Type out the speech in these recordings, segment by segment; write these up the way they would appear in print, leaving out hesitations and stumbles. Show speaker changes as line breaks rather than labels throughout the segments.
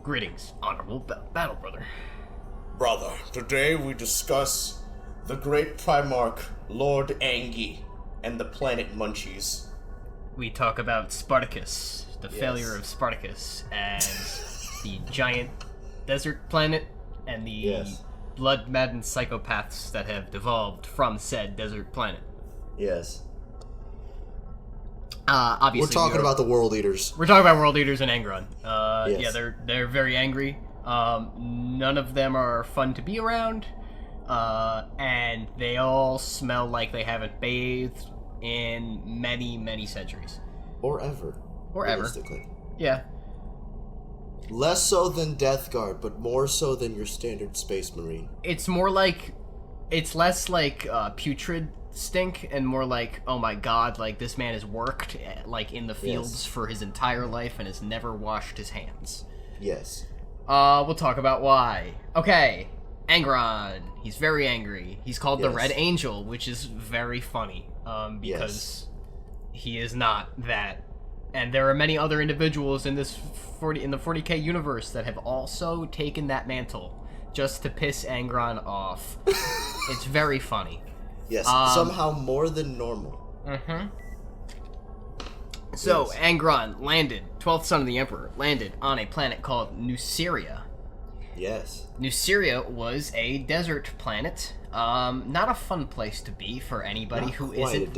Greetings, honorable battle brother.
Brother, today we discuss the great Primarch, Lord Angie, and the planet Munchies.
We talk about Spartacus, the failure of Spartacus, and the giant desert planet, and the blood-maddened psychopaths that have devolved from said desert planet.
Yes.
Obviously,
we're talking about the world eaters.
We're talking about world eaters in Angron.
Yes.
Yeah, they're very angry. None of them are fun to be around, and they all smell like they haven't bathed in many, many centuries.
Or ever. Realistically.
Yeah.
Less so than Death Guard, but more so than your standard Space Marine.
It's less like putrid stink and more like, oh my god, like this man has worked like in the fields for his entire life and has never washed his hands.
Yes.
We'll talk about why. Okay, Angron. He's very angry. He's called the Red Angel, which is very funny, because he is not that. And there are many other individuals in this in the 40k universe that have also taken that mantle just to piss Angron off. It's very funny.
Yes, somehow more than normal.
Mm-hmm. So, Angron landed, 12th son of the Emperor, landed on a planet called Nuceria. Yes. Nuceria was a desert planet. Not a fun place to be for anybody who isn't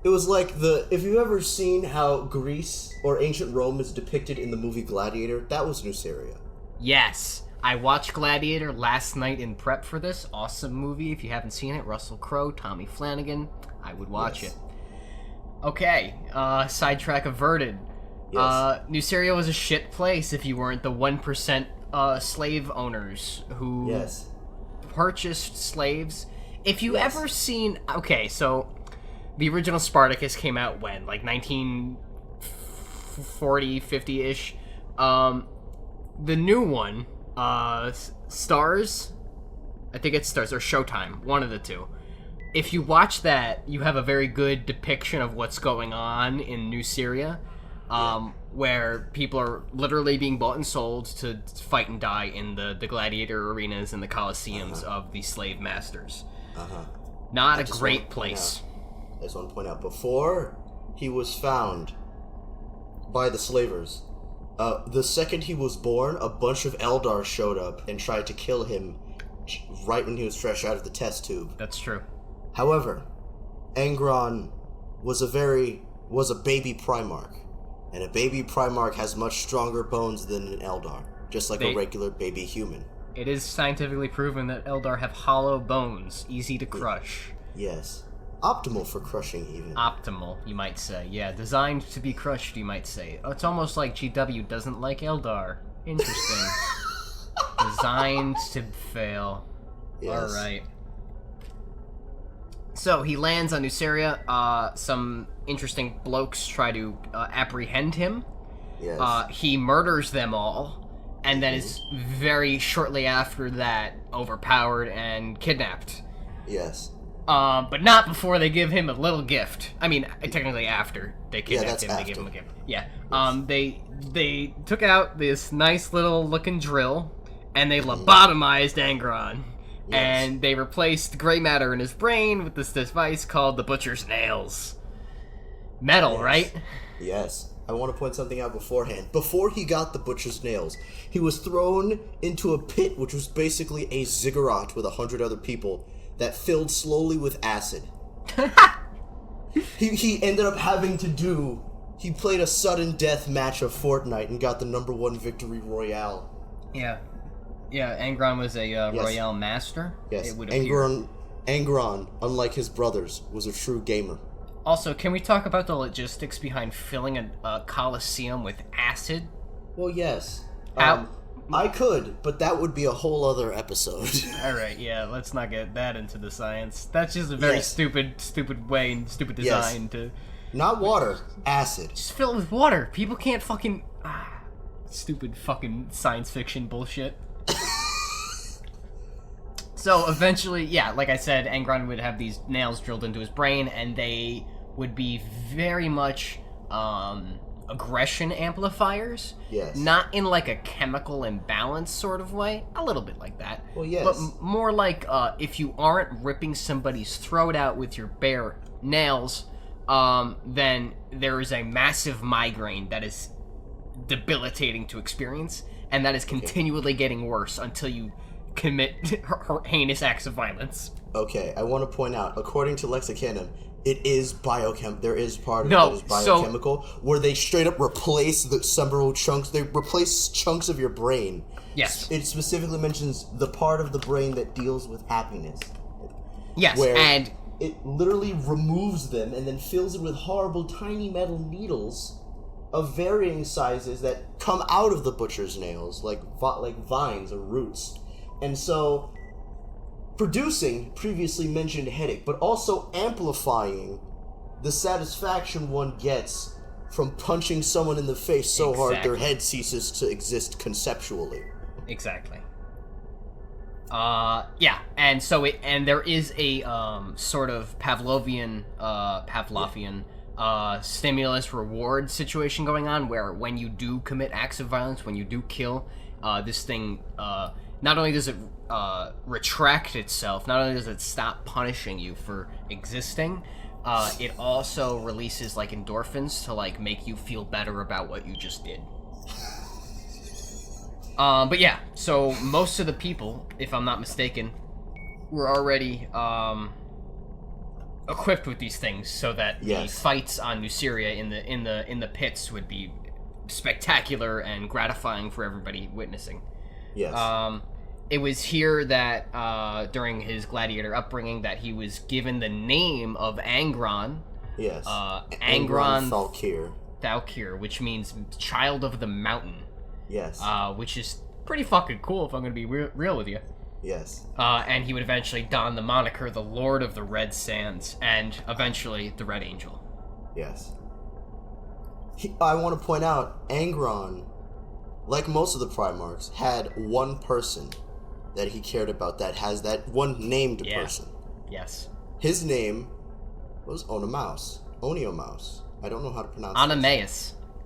It was like if you've ever seen how Greece or ancient Rome is depicted in the movie Gladiator, that was Nuceria.
Yes. I watched Gladiator last night in prep for this. Awesome movie. If you haven't seen it, Russell Crowe, Tommy Flanagan. I would watch it. Okay, sidetrack averted. Yes. Nuceria was a shit place if you weren't the 1% slave owners who purchased slaves. If you ever seen... Okay, so the original Spartacus came out when? Like 1940, 50-ish? The new one... Stars? I think it's Stars, or Showtime, one of the two. If you watch that, you have a very good depiction of what's going on in Nuceria, where people are literally being bought and sold to fight and die in the gladiator arenas and the coliseums of the slave masters. Not a great place.
I just want to point out, before he was found by the slavers, the second he was born, a bunch of Eldar showed up and tried to kill him right when he was fresh out of the test tube.
That's true.
However, Angron was a baby Primarch, and a baby Primarch has much stronger bones than an Eldar, just like a regular baby human.
It is scientifically proven that Eldar have hollow bones, easy to crush.
Yes. Optimal for crushing, even.
Optimal, you might say. Yeah, designed to be crushed, you might say. It's almost like GW doesn't like Eldar. Interesting. Designed to fail. Yes. Alright. So, he lands on Nuceria. Some interesting blokes try to apprehend him. Yes. He murders them all, and then is very shortly after that overpowered and kidnapped.
Yes.
But not before they give him a little gift. I mean, technically after they kidnapped him, they give him a gift. Yeah. Yes. They took out this nice little looking drill, and they lobotomized Angron. Yes. And they replaced gray matter in his brain with this device called the Butcher's Nails. Metal, right?
Yes. I want to point something out beforehand. Before he got the Butcher's Nails, he was thrown into a pit, which was basically a ziggurat with 100 other people, that filled slowly with acid. He ended up having to he played a sudden death match of Fortnite and got the #1 victory royale.
Yeah. Yeah, Angron was a royale master.
Yes,
it would
Angron, unlike his brothers, was a true gamer.
Also, can we talk about the logistics behind filling a coliseum with acid?
Well, yes.
How...
I could, but that would be a whole other episode.
Alright, yeah, let's not get that into the science. That's just a very stupid way and stupid design to...
Not water, acid.
Just fill it with water. People can't fucking... stupid fucking science fiction bullshit. So, eventually, yeah, like I said, Angron would have these nails drilled into his brain, and they would be very much, aggression amplifiers.
Yes.
Not in like a chemical imbalance sort of way. A little bit like that.
Well, yes.
But more like if you aren't ripping somebody's throat out with your bare nails, then there is a massive migraine that is debilitating to experience, and that is continually getting worse until you commit heinous acts of violence.
Okay, I want to point out, according to Lexicanum, it is there is part of it that is biochemical, where they straight up replace the several chunks. They replace chunks of your brain.
Yes.
It specifically mentions the part of the brain that deals with happiness.
Yes,
where
and
it literally removes them and then fills it with horrible tiny metal needles of varying sizes that come out of the butcher's nails, like vines or roots. And so, producing previously mentioned headache, but also amplifying the satisfaction one gets from punching someone in the face so hard their head ceases to exist conceptually.
Exactly. Yeah, and so there is a sort of Pavlovian stimulus reward situation going on, where when you do commit acts of violence, when you do kill, this thing not only does it retract itself, not only does it stop punishing you for existing, it also releases like endorphins to like make you feel better about what you just did. But yeah, so most of the people, if I'm not mistaken, were already equipped with these things, so that the fights on Nuceria in the pits would be spectacular and gratifying for everybody witnessing.
Yes.
It was here that during his gladiator upbringing that he was given the name of Angron.
Yes.
Angron
Thalkir,
which means child of the mountain.
Yes.
Which is pretty fucking cool, if I'm gonna be real with you.
Yes.
And he would eventually don the moniker the Lord of the Red Sands, and eventually the Red Angel.
Yes. I want to point out, Angron, like most of the Primarchs, had one person that he cared about, that has that one named person.
Yes.
His name was Oneomouse. I don't know how to pronounce it.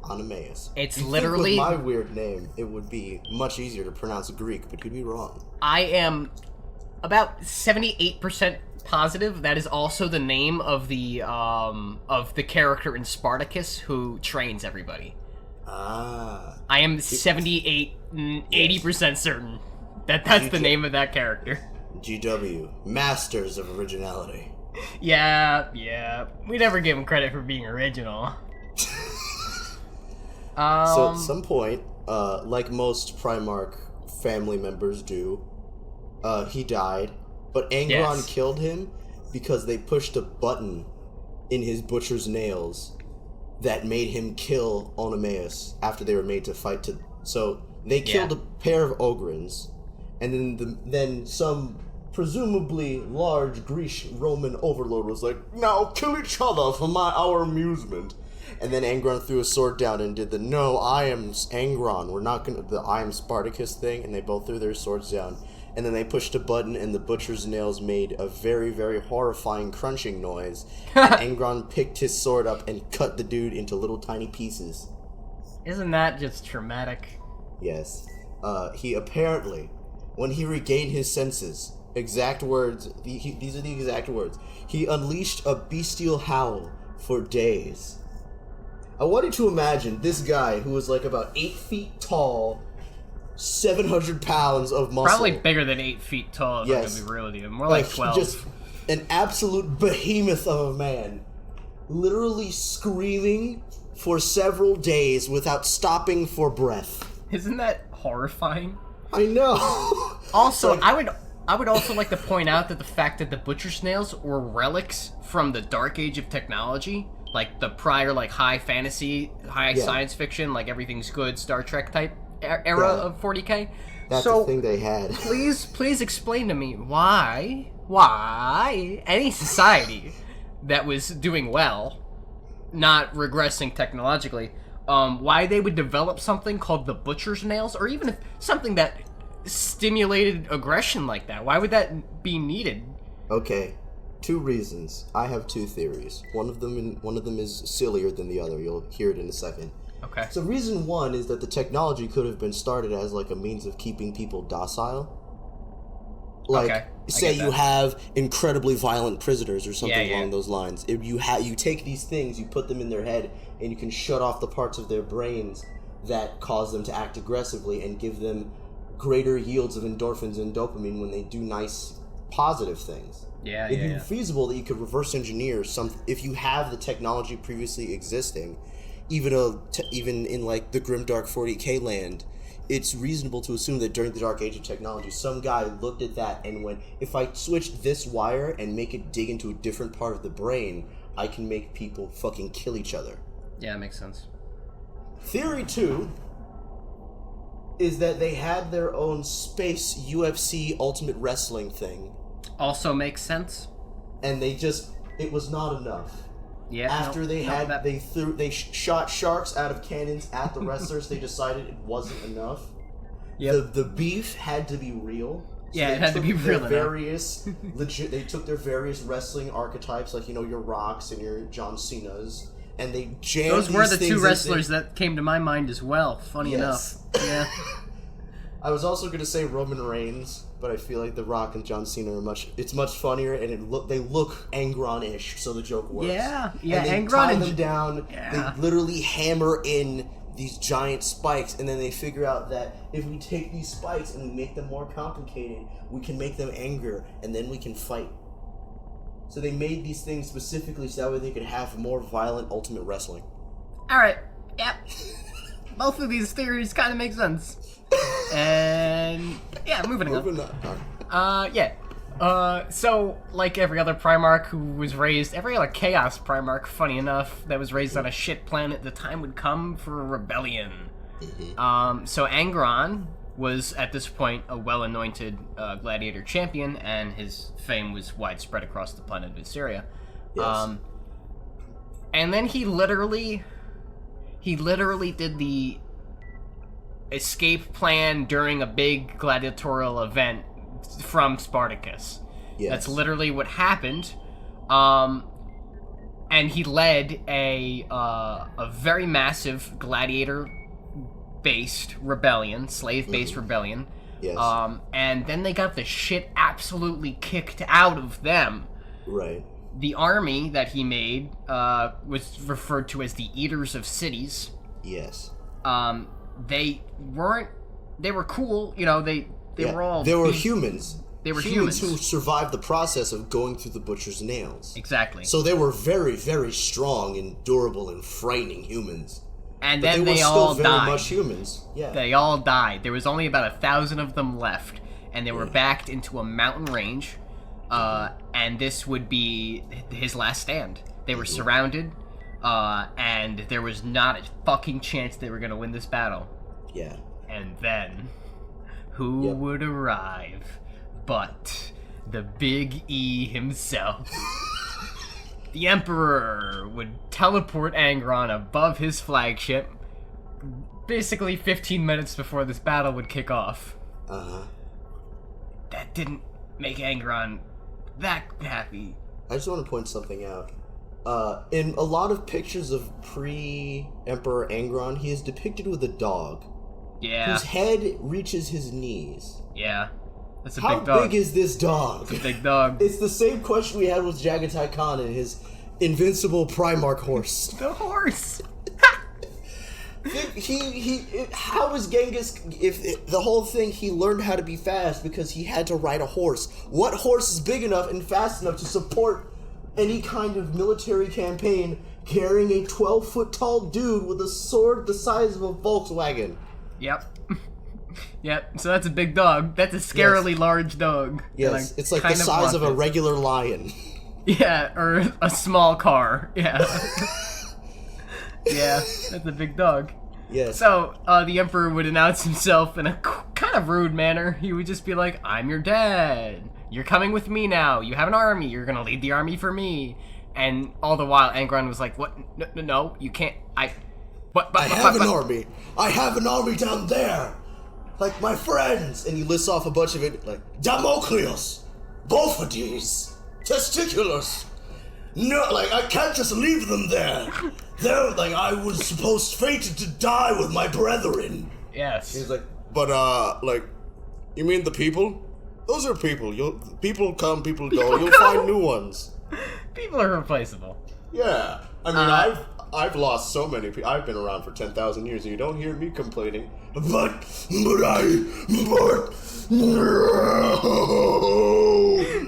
Onomaeus.
It's
You'd
literally...
think with my weird name, it would be much easier to pronounce Greek, but you'd be wrong.
I am about 78% positive that is also the name of the character in Spartacus who trains everybody.
Ah.
I am 80% certain that that's the name of that character.
GW, Masters of Originality.
Yeah. We never give him credit for being original.
So at some point, like most Primarch family members do, he died, but Angron killed him because they pushed a button in his butcher's nails that made him kill Onomaeus after they were made to fight to... So they killed a pair of Ogrins, and then some presumably large Greek Roman overlord was like, "Now kill each other for our amusement." And then Angron threw a sword down and did the "No, I am Angron, we're not gonna..." the "I am Spartacus" thing, and they both threw their swords down. And then they pushed a button, and the butcher's nails made a very, very horrifying crunching noise. And Angron picked his sword up and cut the dude into little tiny pieces.
Isn't that just traumatic?
Yes. He apparently, when he regained his senses, exact words, these are the exact words, he unleashed a bestial howl for days. I wanted to imagine this guy who was like about 8 feet tall, 700 pounds of muscle.
Probably bigger than 8 feet tall, if I'm gonna be real with you. More like 12.
Just an absolute behemoth of a man. Literally screaming for several days without stopping for breath.
Isn't that horrifying?
I know.
Also, I would also like to point out that the fact that the butcher's nails were relics from the dark age of technology, like the prior like high fantasy, high science fiction, like everything's good Star Trek type era of 40K.
That's the thing they had.
please explain to me why any society that was doing well, not regressing technologically, why they would develop something called the butcher's nails, or even if something that stimulated aggression like that. Why would that be needed?
Okay, 2 reasons. I have 2 theories. One of them is sillier than the other. You'll hear it in a second.
Okay.
So reason one is that the technology could have been started as like a means of keeping people docile. Like,
okay.
say you have incredibly violent prisoners or something
Yeah.
along those lines. If you take these things, you put them in their head, and you can shut off the parts of their brains that cause them to act aggressively and give them greater yields of endorphins and dopamine when they do nice, positive things. It'd be feasible that you could reverse engineer some if you have the technology previously existing, even in like the grimdark 40K land. It's reasonable to assume that during the dark age of technology, some guy looked at that and went, if I switch this wire and make it dig into a different part of the brain, I can make people fucking kill each other.
Yeah, it makes sense.
Theory 2 is that they had their own space UFC Ultimate Wrestling thing.
Also makes sense.
And it was not enough.
Yeah.
After they shot sharks out of cannons at the wrestlers, they decided it wasn't enough.
Yep.
The beef had to be real. So
it had to be real enough.
They took their various wrestling archetypes, like your Rocks and your John Cenas, and they jammed
those were the
these
two
things
wrestlers that came to my mind as well. Funny enough. Yeah.
I was also going to say Roman Reigns, but I feel like The Rock and John Cena are much funnier, and they look Angron-ish, so the joke works.
Yeah,
and they
Angron
tie them down.
Yeah.
They literally hammer in these giant spikes, and then they figure out that if we take these spikes and we make them more complicated, we can make them angrier, and then we can fight. So they made these things specifically so that way they could have more violent Ultimate Wrestling.
All right. Yep. Both of these theories kind of make sense. And yeah, moving on. So like every other Primarch who was raised, every other Chaos Primarch, funny enough, that was raised on a shit planet, the time would come for a rebellion. So Angron was at this point a well-anointed gladiator champion, and his fame was widespread across the planet of Assyria.
Yes.
And then he literally did the escape plan during a big gladiatorial event from Spartacus.
Yes.
That's literally what happened. And he led a very massive gladiator-based rebellion, slave-based rebellion.
Yes.
And then they got the shit absolutely kicked out of them.
Right.
The army that he made was referred to as the Eaters of Cities.
Yes.
They were cool, they were all...
They were humans.
They were humans
who survived the process of going through the butcher's nails.
Exactly.
So they were very, very strong and durable and frightening humans.
And
but
then
they
all
were still
died.
very much humans. Yeah.
They all died. There was only about 1,000 of them left, and they were backed into a mountain range, and this would be his last stand. They were surrounded, and there was not a fucking chance they were going to win this battle.
Yeah.
And then, who would arrive but the Big E himself? The Emperor would teleport Angron above his flagship, basically 15 minutes before this battle would kick off.
Uh-huh.
That didn't make Angron that happy.
I just want to point something out. In a lot of pictures of pre-Emperor Angron, he is depicted with a dog.
Yeah.
Whose head reaches his knees.
Yeah. That's a
How
big dog.
big is this dog?
It's a big dog.
It's the same question we had with Jagatai Khan and his invincible Primarch horse.
The horse!
How is Genghis, the whole thing, he learned how to be fast because he had to ride a horse. What horse is big enough and fast enough to support any kind of military campaign carrying a 12-foot tall dude with a sword the size of a Volkswagen?
Yep. Yep, so that's a big dog. That's a scarily large dog.
Yes, it's like the size of a regular lion.
Yeah, or a small car. Yeah. Yeah, that's a big dog.
Yes.
So, the Emperor would announce himself in a kind of rude manner. He would just be like, I'm your dad. You're coming with me now. You have an army. You're gonna lead the army for me. And all the while, Angron was like, what? No, you can't. I
have an army. I have an army down there. Like my friends. And he lists off a bunch of it, like, Damocles, Bophides, Testiculus. no, like, I can't just leave them there. They're, like, I was fated to die with my brethren.
Yes.
He's like, but, like, you mean the people? Those are people. People come, people go. You'll find new ones.
People are replaceable.
Yeah. I mean, I've lost so many people. I've been around for 10,000 years, and you don't hear me complaining. But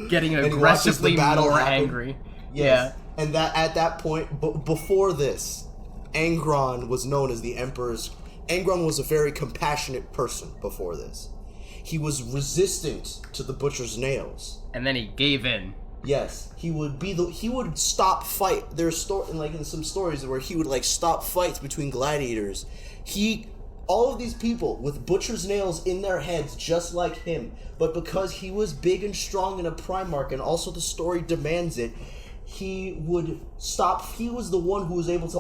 Getting aggressively more angry.
Yes.
Yeah.
And that at that point, before this, Angron was known as the Emperor's. Angron was a very compassionate person before this. He was resistant to the butcher's nails.
And then he gave in.
Yes, he would stop fight. There's in some stories where he would like stop fights between gladiators. All of these people with butcher's nails in their heads, just like him, but because he was big and strong and a Primarch, and also the story demands it, he would stop. He was the one who was able to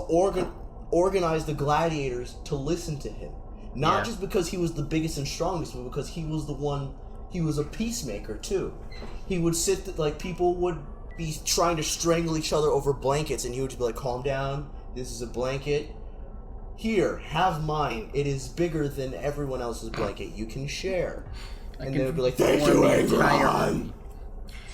organize the gladiators to listen to him, not just because he was the biggest and strongest, but because he was the one. He was a peacemaker too. He would people would be trying to strangle each other over blankets, and he would just be like, "Calm down. This is a blanket. Here, have mine. It is bigger than everyone else's blanket. You can share." And they would be like, "Thank you, Angron."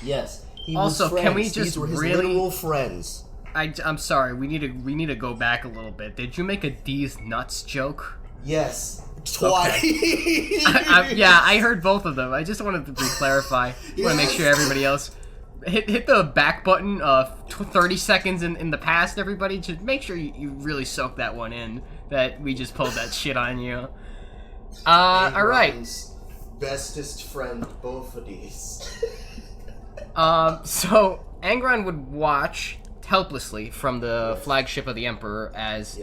Yes. He
also,
was friends.
can we just
These were his
really
literal friends?
I'm sorry. We need to go back a little bit. Did you make a D's nuts joke?
Yes. Twice.
Okay. I heard both of them. I just wanted to clarify. Want to make sure everybody else hit the back button 30 seconds in the past, everybody. Just make sure you really soak that one in, that we just pulled that shit on you. Alright.
Bestest friend, both of these.
So Angron would watch helplessly from the flagship of the Emperor as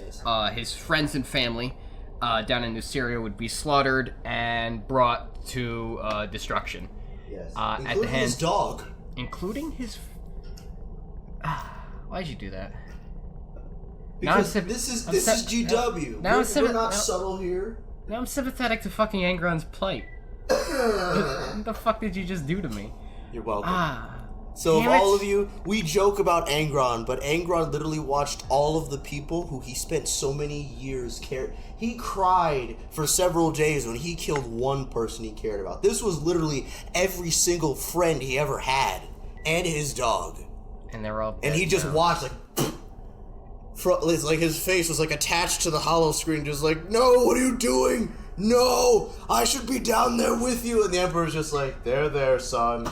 his friends and family down in New Syria would be slaughtered and brought to destruction.
Yes.
At the
Including his dog.
Including his... Why'd you do that?
Because this is GW. We're not subtle here.
Now I'm sympathetic to fucking Angron's plight. What the fuck did you just do to me?
You're welcome. So of all of you, we joke about Angron, but Angron literally watched all of the people who he spent so many years He cried for several days when he killed one person he cared about. This was literally every single friend he ever had, and his dog.
And they're all dead.
And he just watched like his face was like attached to the hollow screen, just like, "No, what are you doing? No, I should be down there with you." And the Emperor's just like, there, son.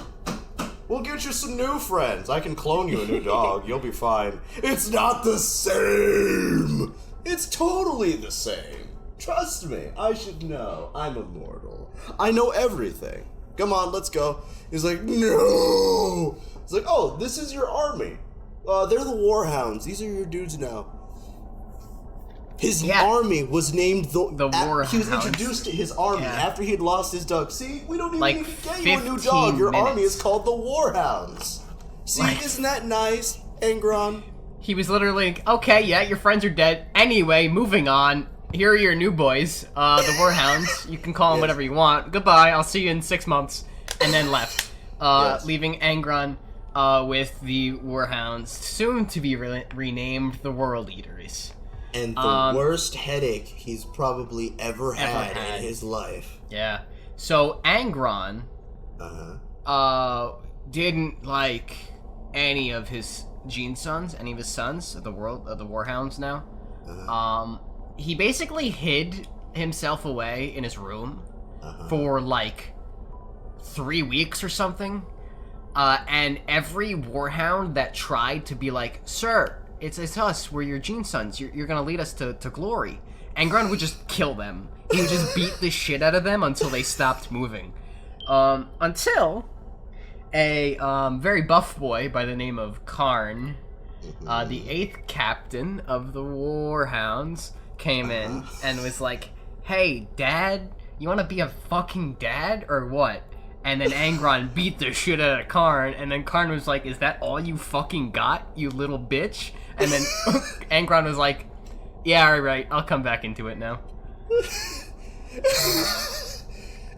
We'll get you some new friends. I can clone you a new dog. You'll be fine. It's not the same. It's totally the same. Trust me. I should know. I'm immortal. I know everything. Come on, let's go. He's like, no. It's like, oh, this is your army. They're the Warhounds. These are your dudes now. His army was named the Warhounds. He was introduced to his army after he had lost his dog. See, we don't even need to get you a new dog. Your army is called the Warhounds. See, isn't that nice, Angron?
He was literally like, okay, yeah, your friends are dead. Anyway, moving on. Here are your new boys, the Warhounds. You can call them whatever you want. Goodbye, I'll see you in 6 months. And then left, leaving Angron with the Warhounds, soon to be renamed the World Eaters.
And the worst headache he's probably ever had in his life.
Yeah. So Angron didn't like any of his sons, any of his sons of the Warhounds now. He basically hid himself away in his room for like 3 weeks or something. And every Warhound that tried to be like, "Sir, it's us, we're your sons, you're gonna lead us to glory," Angron would just kill them. He would just beat the shit out of them until they stopped moving. Until a very buff boy by the name of Karn, the 8th captain of the Warhounds, came in and was like, "Hey, Dad, you wanna be a fucking dad or what?" And then Angron beat the shit out of Karn, and then Karn was like, "Is that all you fucking got, you little bitch?" And then Angron was like, "Yeah, alright, I'll come back into it now."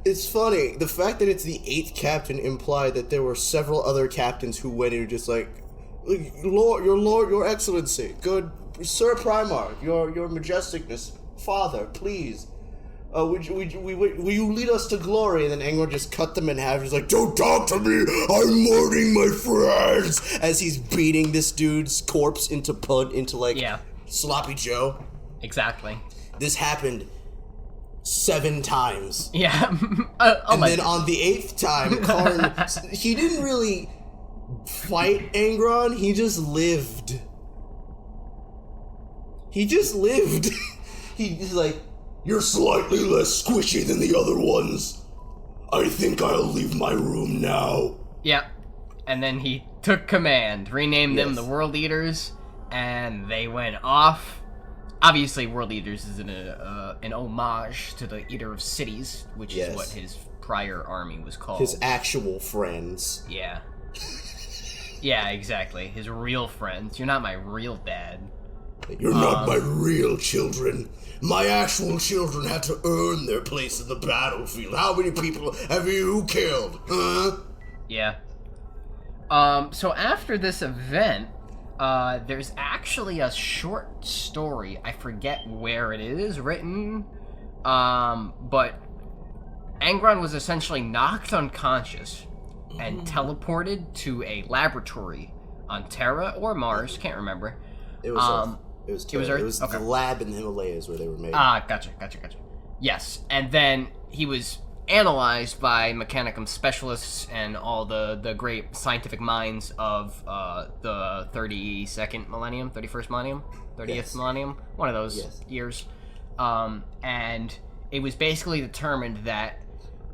It's funny, the fact that it's the 8th captain implied that there were several other captains who went in just like, Your Excellency, good Sir Primarch, your majesticness, Father, please. Will you lead us to glory? And then Angron just cut them in half. He's like, don't talk to me! I'm mourning my friends! As he's beating this dude's corpse into Sloppy Joe.
Exactly.
This happened 7 times.
Yeah.
And then on the 8th time, Karn, he didn't really fight Angron, he just lived. He's like, you're slightly less squishy than the other ones. I think I'll leave my room now.
Yeah. And then he took command, renamed them the World Eaters, and they went off. Obviously, World Eaters is an homage to the Eater of Cities, which is what his prior army was called.
His actual friends.
Yeah. Yeah, exactly. His real friends. You're not my real dad.
You're not my real children. My actual children had to earn their place in the battlefield. How many people have you killed? Huh?
Yeah. So after this event, there's actually a short story. I forget where it is written. But Angron was essentially knocked unconscious and teleported to a laboratory on Terra or Mars, can't remember.
It was Earth. It was
okay.
The lab in the Himalayas where they were made.
Gotcha. Yes, and then he was analyzed by Mechanicum specialists and all the great scientific minds of the 32nd millennium, 31st millennium, 30th millennium, one of those years. And it was basically determined that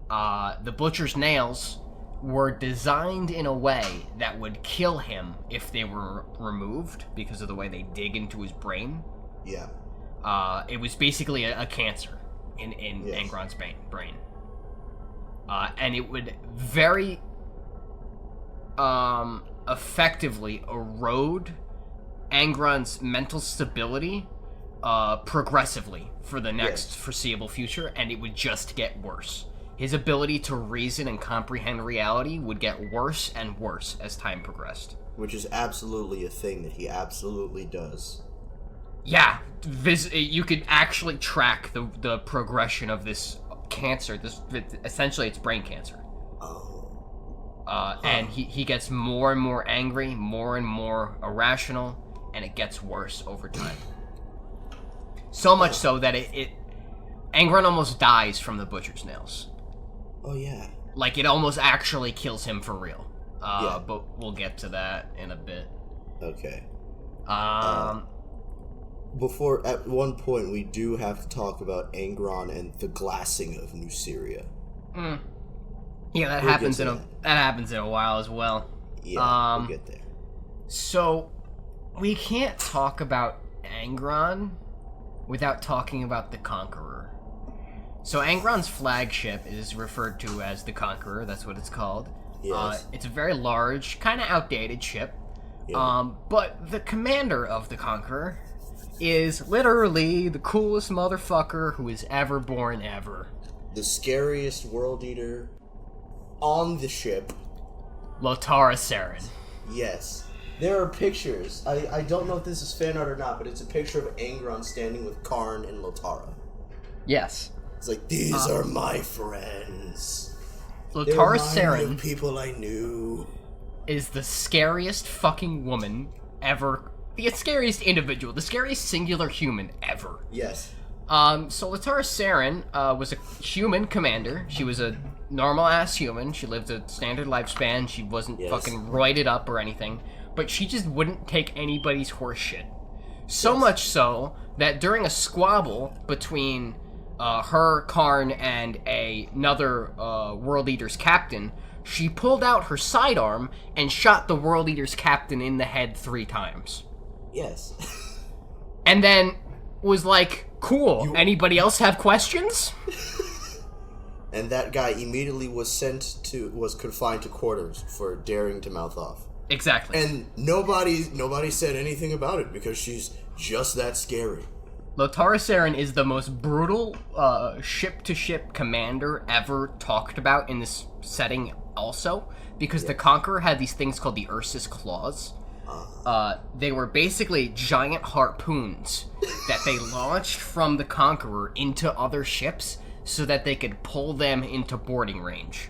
the Butcher's nails were designed in a way that would kill him if they were removed because of the way they dig into his brain.
Yeah.
It was basically a cancer in Angron's brain. And it would very effectively erode Angron's mental stability progressively for the next foreseeable future, and it would just get worse. His ability to reason and comprehend reality would get worse and worse as time progressed.
Which is absolutely a thing that he absolutely does.
Yeah, you could actually track the progression of this cancer. Essentially, it's brain cancer. And he gets more and more angry, more and more irrational, and it gets worse over time. So much so that Angron almost dies from the Butcher's nails.
Oh, yeah.
Like, it almost actually kills him for real. But we'll get to that in a bit.
Okay. At one point, we do have to talk about Angron and the glassing of New Syria.
Yeah, that happens in a while as well.
Yeah, we'll get there.
So, we can't talk about Angron without talking about the Conqueror. So Angron's flagship is referred to as the Conqueror. That's what it's called.
Yes.
It's a very large, kind of outdated ship. Yeah. But the commander of the Conqueror is literally the coolest motherfucker who is ever born ever.
The scariest world eater on the ship.
Lotara Saren.
Yes. There are pictures. I don't know if this is fan art or not, but it's a picture of Angron standing with Karn and Lotara.
Yes.
It's like, these are my friends.
Lotara Saren,
people I knew,
is the scariest fucking woman ever. The scariest individual, the scariest singular human ever.
Yes.
So Lotara Saren was a human commander. She was a normal-ass human. She lived a standard lifespan. She wasn't fucking roided up or anything. But she just wouldn't take anybody's horse shit. So much so that during a squabble between her, Karn, and another World Eater's captain, she pulled out her sidearm and shot the World Eater's captain in the head 3 times.
Yes.
And then was like, cool, anybody else have questions?
And that guy immediately was confined to quarters for daring to mouth off.
Exactly.
And nobody said anything about it because she's just that scary.
Lotara Saren is the most brutal ship-to-ship commander ever talked about in this setting also, because the Conqueror had these things called the Ursus Claws, They were basically giant harpoons that they launched from the Conqueror into other ships so that they could pull them into boarding range.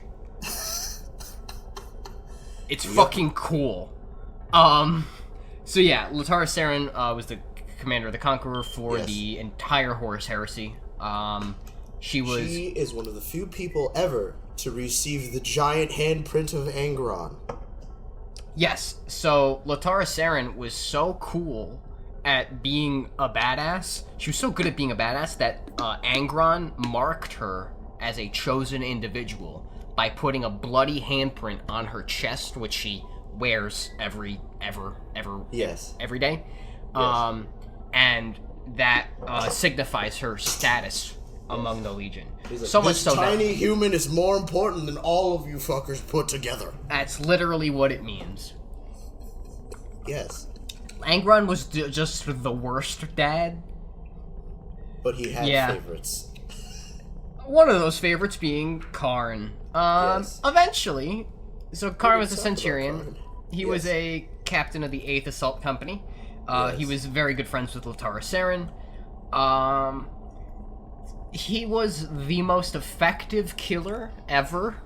It's fucking cool. So yeah, Latara Saren was the commander of the Conqueror for the entire Horus Heresy. She is
one of the few people ever to receive the giant handprint of Angron.
Yes, so Latara Saren was so cool at being a badass. She was so good at being a badass that Angron marked her as a chosen individual by putting a bloody handprint on her chest, which she wears every day. And that signifies her status among the Legion.
Like,
so much so that
tiny human is more important than all of you fuckers put together.
That's literally what it means.
Yes.
Angron was just the worst dad.
But he had favorites.
One of those favorites being Karn. Eventually. So Karn was a Centurion. He was a captain of the 8th Assault Company. He was very good friends with Latara Saren. He was the most effective killer ever.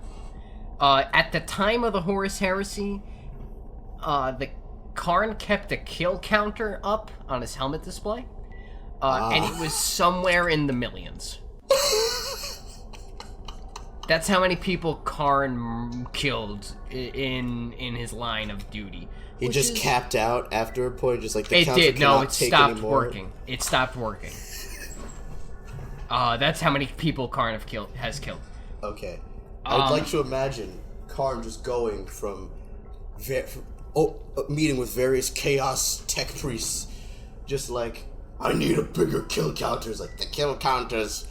At the time of the Horus Heresy, the Karn kept a kill counter up on his helmet display, and it was somewhere in the millions. That's how many people Karn killed in his line of duty.
He just capped out after a point, just like the
it
counter
did. No, it
take
stopped
anymore.
working. It stopped working. That's how many people Karn has killed.
Okay, I'd like to imagine Karn just going from meeting with various chaos tech priests, just like, I need a bigger kill counters. Like, the kill counters,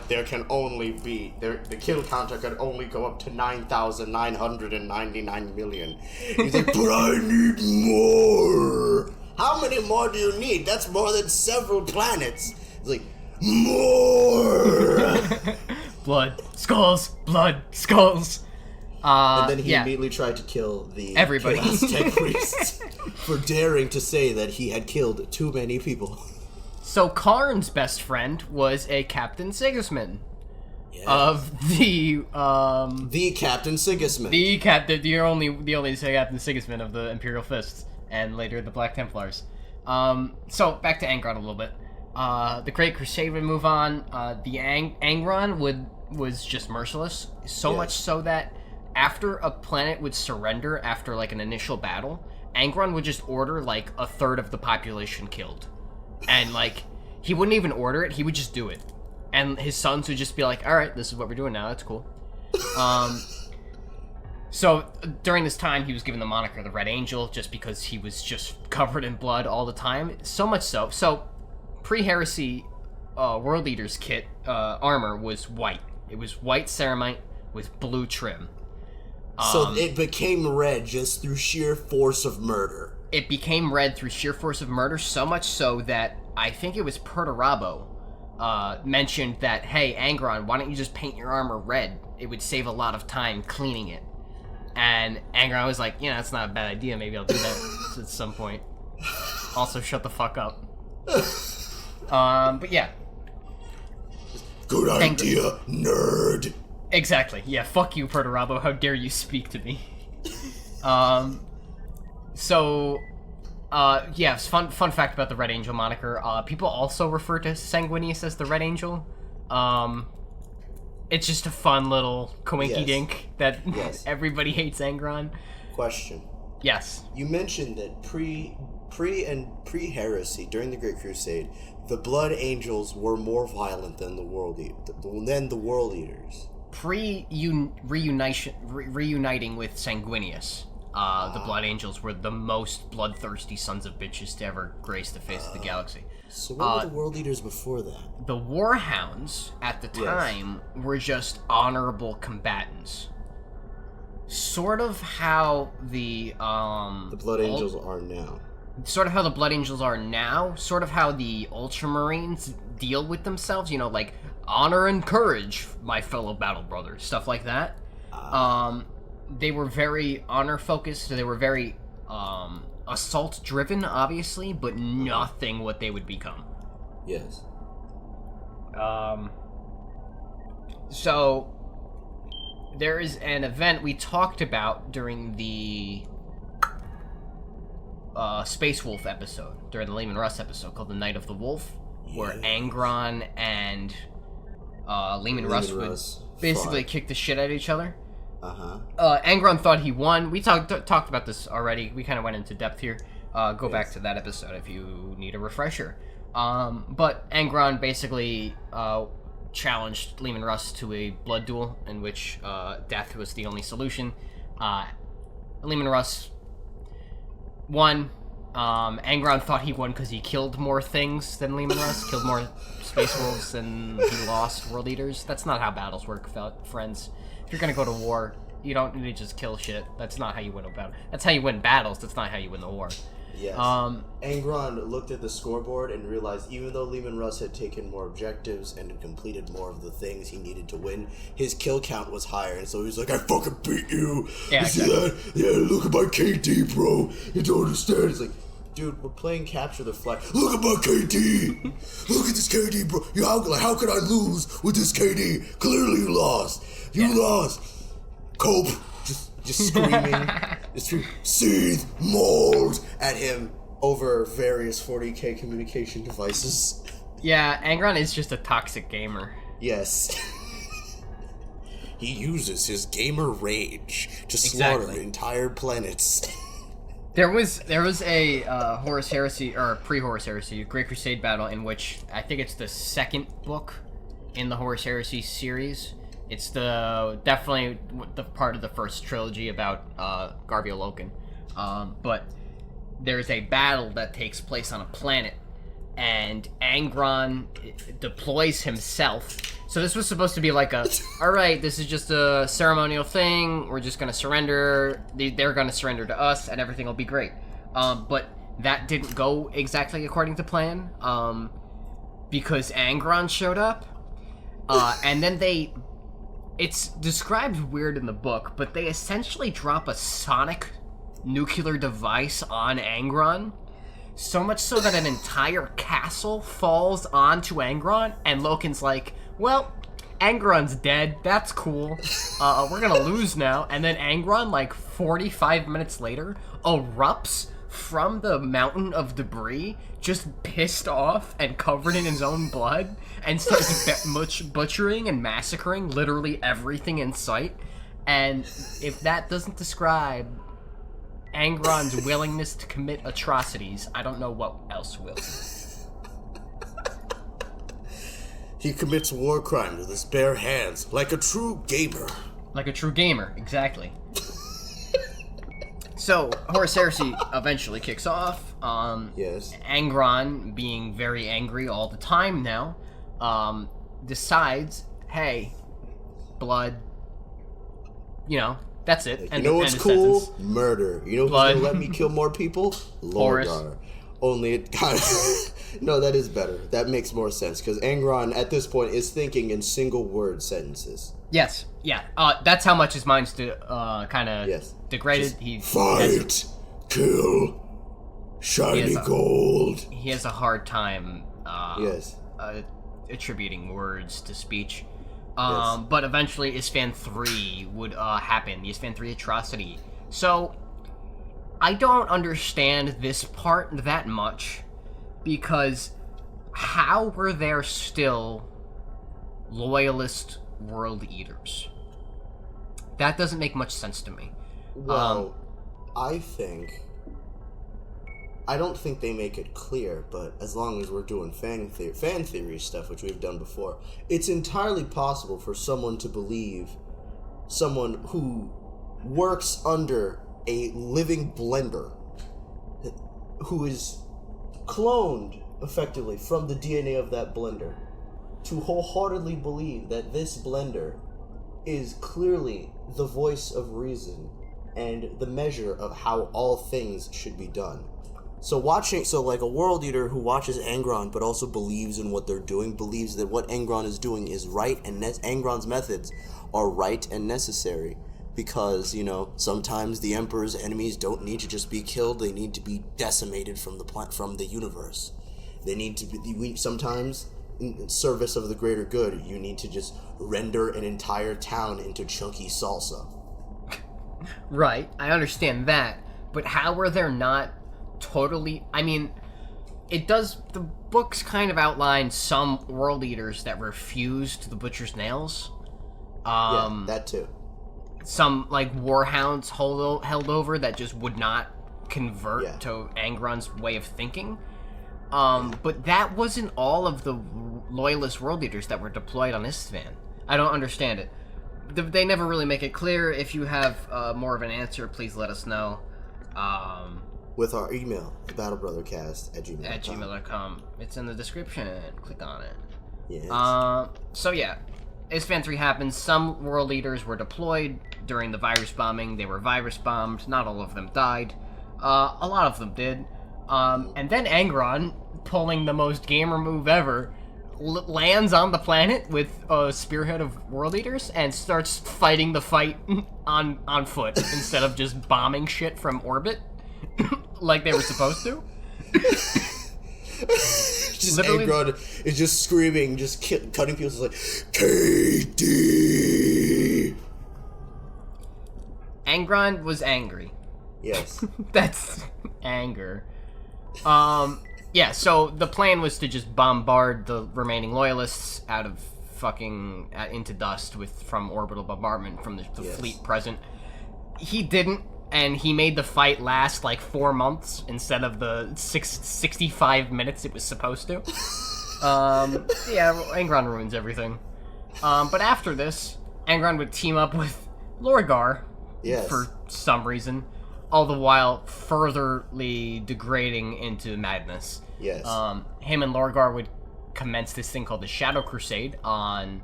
there can only be, the kill counter can only go up to 9,999 million. He's like, but I need more. How many more do you need? That's more than several planets. He's like, more.
Blood, skulls, blood, skulls.
And then he immediately tried to kill the
everybody.
Chaos Tech priests for daring to say that he had killed too many people.
So Karn's best friend was a Captain Sigismund of the
Captain Sigismund.
the only Captain Sigismund of the Imperial Fists and later the Black Templars. So back to Angron a little bit. The Great Crusade would move on. The Angron was just merciless, so much so that after a planet would surrender after like an initial battle, Angron would just order like a third of the population killed. And like he wouldn't even order it, he would just do it. And his sons would just be like, alright, this is what we're doing now, that's cool. So during this time he was given the moniker the Red Angel just because he was just covered in blood all the time. So much so. So pre-heresy World Eaters kit armor was white. It was white ceramite with blue trim.
So it became red just through sheer force of murder.
It became red through sheer force of murder, so much so that I think it was Perturabo mentioned that, hey, Angron, why don't you just paint your armor red? It would save a lot of time cleaning it. And Angron was like, yeah, that's not a bad idea. Maybe I'll do that at some point. Also, shut the fuck up. But yeah.
Good idea, nerd.
Exactly. Yeah, fuck you, Perturabo. How dare you speak to me? Fun fact about the Red Angel moniker. People also refer to Sanguinius as the Red Angel. It's just a fun little coinky-dink that everybody hates Angron.
Question.
Yes.
You mentioned that pre-heresy, during the Great Crusade, the Blood Angels were more violent than the World Eaters.
Reuniting with Sanguinius, the Blood Angels were the most bloodthirsty sons of bitches to ever grace the face of the galaxy.
So what were the World Eaters before that?
The Warhounds, at the time, were just honorable combatants. Sort of how the
Blood Angels are now.
Sort of how the Blood Angels are now. Sort of how the Ultramarines deal with themselves. You know, like, honor and courage, my fellow battle brothers. Stuff like that. They were very honor-focused. They were very assault-driven, obviously, but nothing what they would become.
Yes.
So there is an event we talked about during the Space Wolf episode, during the Lehman Russ episode, called the Night of the Wolf, where Angron and Lehman Russ would basically kick the shit out of each other. Angron thought he won. We talked about this already. We kind of went into depth here. Go back to that episode if you need a refresher. But Angron basically challenged Lehman Russ to a blood duel in which death was the only solution. Lehman Russ won. Angron thought he won because he killed more things than Lehman Russ, killed more space wolves than he lost world eaters. That's not how battles work, friends. If you're gonna go to war, you don't need to just kill shit. That's not how you win a battle. That's how you win battles. That's not how you win the war.
Yes. Angron looked at the scoreboard and realized even though Lehman Russ had taken more objectives and had completed more of the things he needed to win, his kill count was higher, and so he was like, I fucking beat you!
Yeah,
you see that? Yeah, look at my KD, bro! You don't understand. It's like, dude, we're playing Capture the Flag. Look at my KD! Look at this KD, bro! How could I lose with this KD? Clearly you lost! You lost! Cope! Just screaming, just seethe, mold at him over various 40K communication devices.
Yeah, Angron is just a toxic gamer.
Yes. He uses his gamer rage to slaughter entire planets.
There was a Horus Heresy, or pre-Horus Heresy, Great Crusade battle in which, I think it's the second book in the Horus Heresy series. It's definitely the part of the first trilogy about Garvia Loken. But there's a battle that takes place on a planet, and Angron deploys himself. So this was supposed to be like alright, this is just a ceremonial thing, we're just gonna surrender, they're gonna surrender to us, and everything will be great. But that didn't go exactly according to plan, because Angron showed up, and then it's described weird in the book, but they essentially drop a sonic nuclear device on Angron, so much so that an entire castle falls onto Angron, and Loken's like, well, Angron's dead, that's cool, we're gonna lose now. And then Angron, like 45 minutes later, erupts from the mountain of debris, just pissed off and covered in his own blood, and starts butchering and massacring literally everything in sight. And if that doesn't describe Angron's willingness to commit atrocities, I don't know what else will.
He commits war crimes with his bare hands, like a true gamer.
Like a true gamer, exactly. So, Horus Heresy eventually kicks off.
Yes.
Angron, being very angry all the time now, decides, hey, blood, that's it.
You know what's cool? Murder. You know who's gonna let me kill more people? Lordar. Only it kind of... No, that is better. That makes more sense, because Angron, at this point, is thinking in single-word sentences.
Yes, yeah. That's how much his mind's kind of degraded. He
fight, kill, shiny gold.
He has a hard time attributing words to speech. But eventually Isfan 3 would happen, the Isfan 3 atrocity. So, I don't understand this part that much, because how were there still loyalist world eaters? That doesn't make much sense to me.
Well, I don't think they make it clear, but as long as we're doing fan theory stuff, which we've done before, it's entirely possible for someone to believe someone who works under a living blender, who is cloned, effectively, from the DNA of that blender, to wholeheartedly believe that this blender is clearly the voice of reason and the measure of how all things should be done. So like a world eater who watches Angron but also believes in what they're doing, believes that what Angron is doing is right, and Angron's methods are right and necessary, because, sometimes the Emperor's enemies don't need to just be killed, they need to be decimated from the universe. They need to be, sometimes, in service of the greater good, you need to just render an entire town into chunky salsa.
Right, I understand that, but how are there not totally... I mean, the books kind of outline some world eaters that refused the Butcher's Nails.
Yeah, that too.
Some, warhounds held over that just would not convert to Angron's way of thinking. But that wasn't all of the loyalist world eaters that were deployed on Istvan. I don't understand it. They never really make it clear. If you have more of an answer, please let us know.
With our email, battlebrothercast@gmail.com.
It's in the description. Click on it.
Yes.
Istvan 3 happens. Some world leaders were deployed during the virus bombing. They were virus bombed. Not all of them died. A lot of them did. And then Angron, pulling the most gamer move ever, lands on the planet with a spearhead of world eaters and starts fighting the fight on foot instead of just bombing shit from orbit like they were supposed to.
Just Angron is just screaming, just cutting people, like, KD!
Angron was angry.
Yes.
That's anger. Yeah, so the plan was to just bombard the remaining loyalists out of into dust from orbital bombardment from the fleet present. He didn't, and he made the fight last 4 months instead of the 65 minutes it was supposed to. Yeah, Angron ruins everything. But after this, Angron would team up with Lorgar for some reason, all the while furtherly degrading into madness.
Yes.
Him and Lorgar would commence this thing called the Shadow Crusade on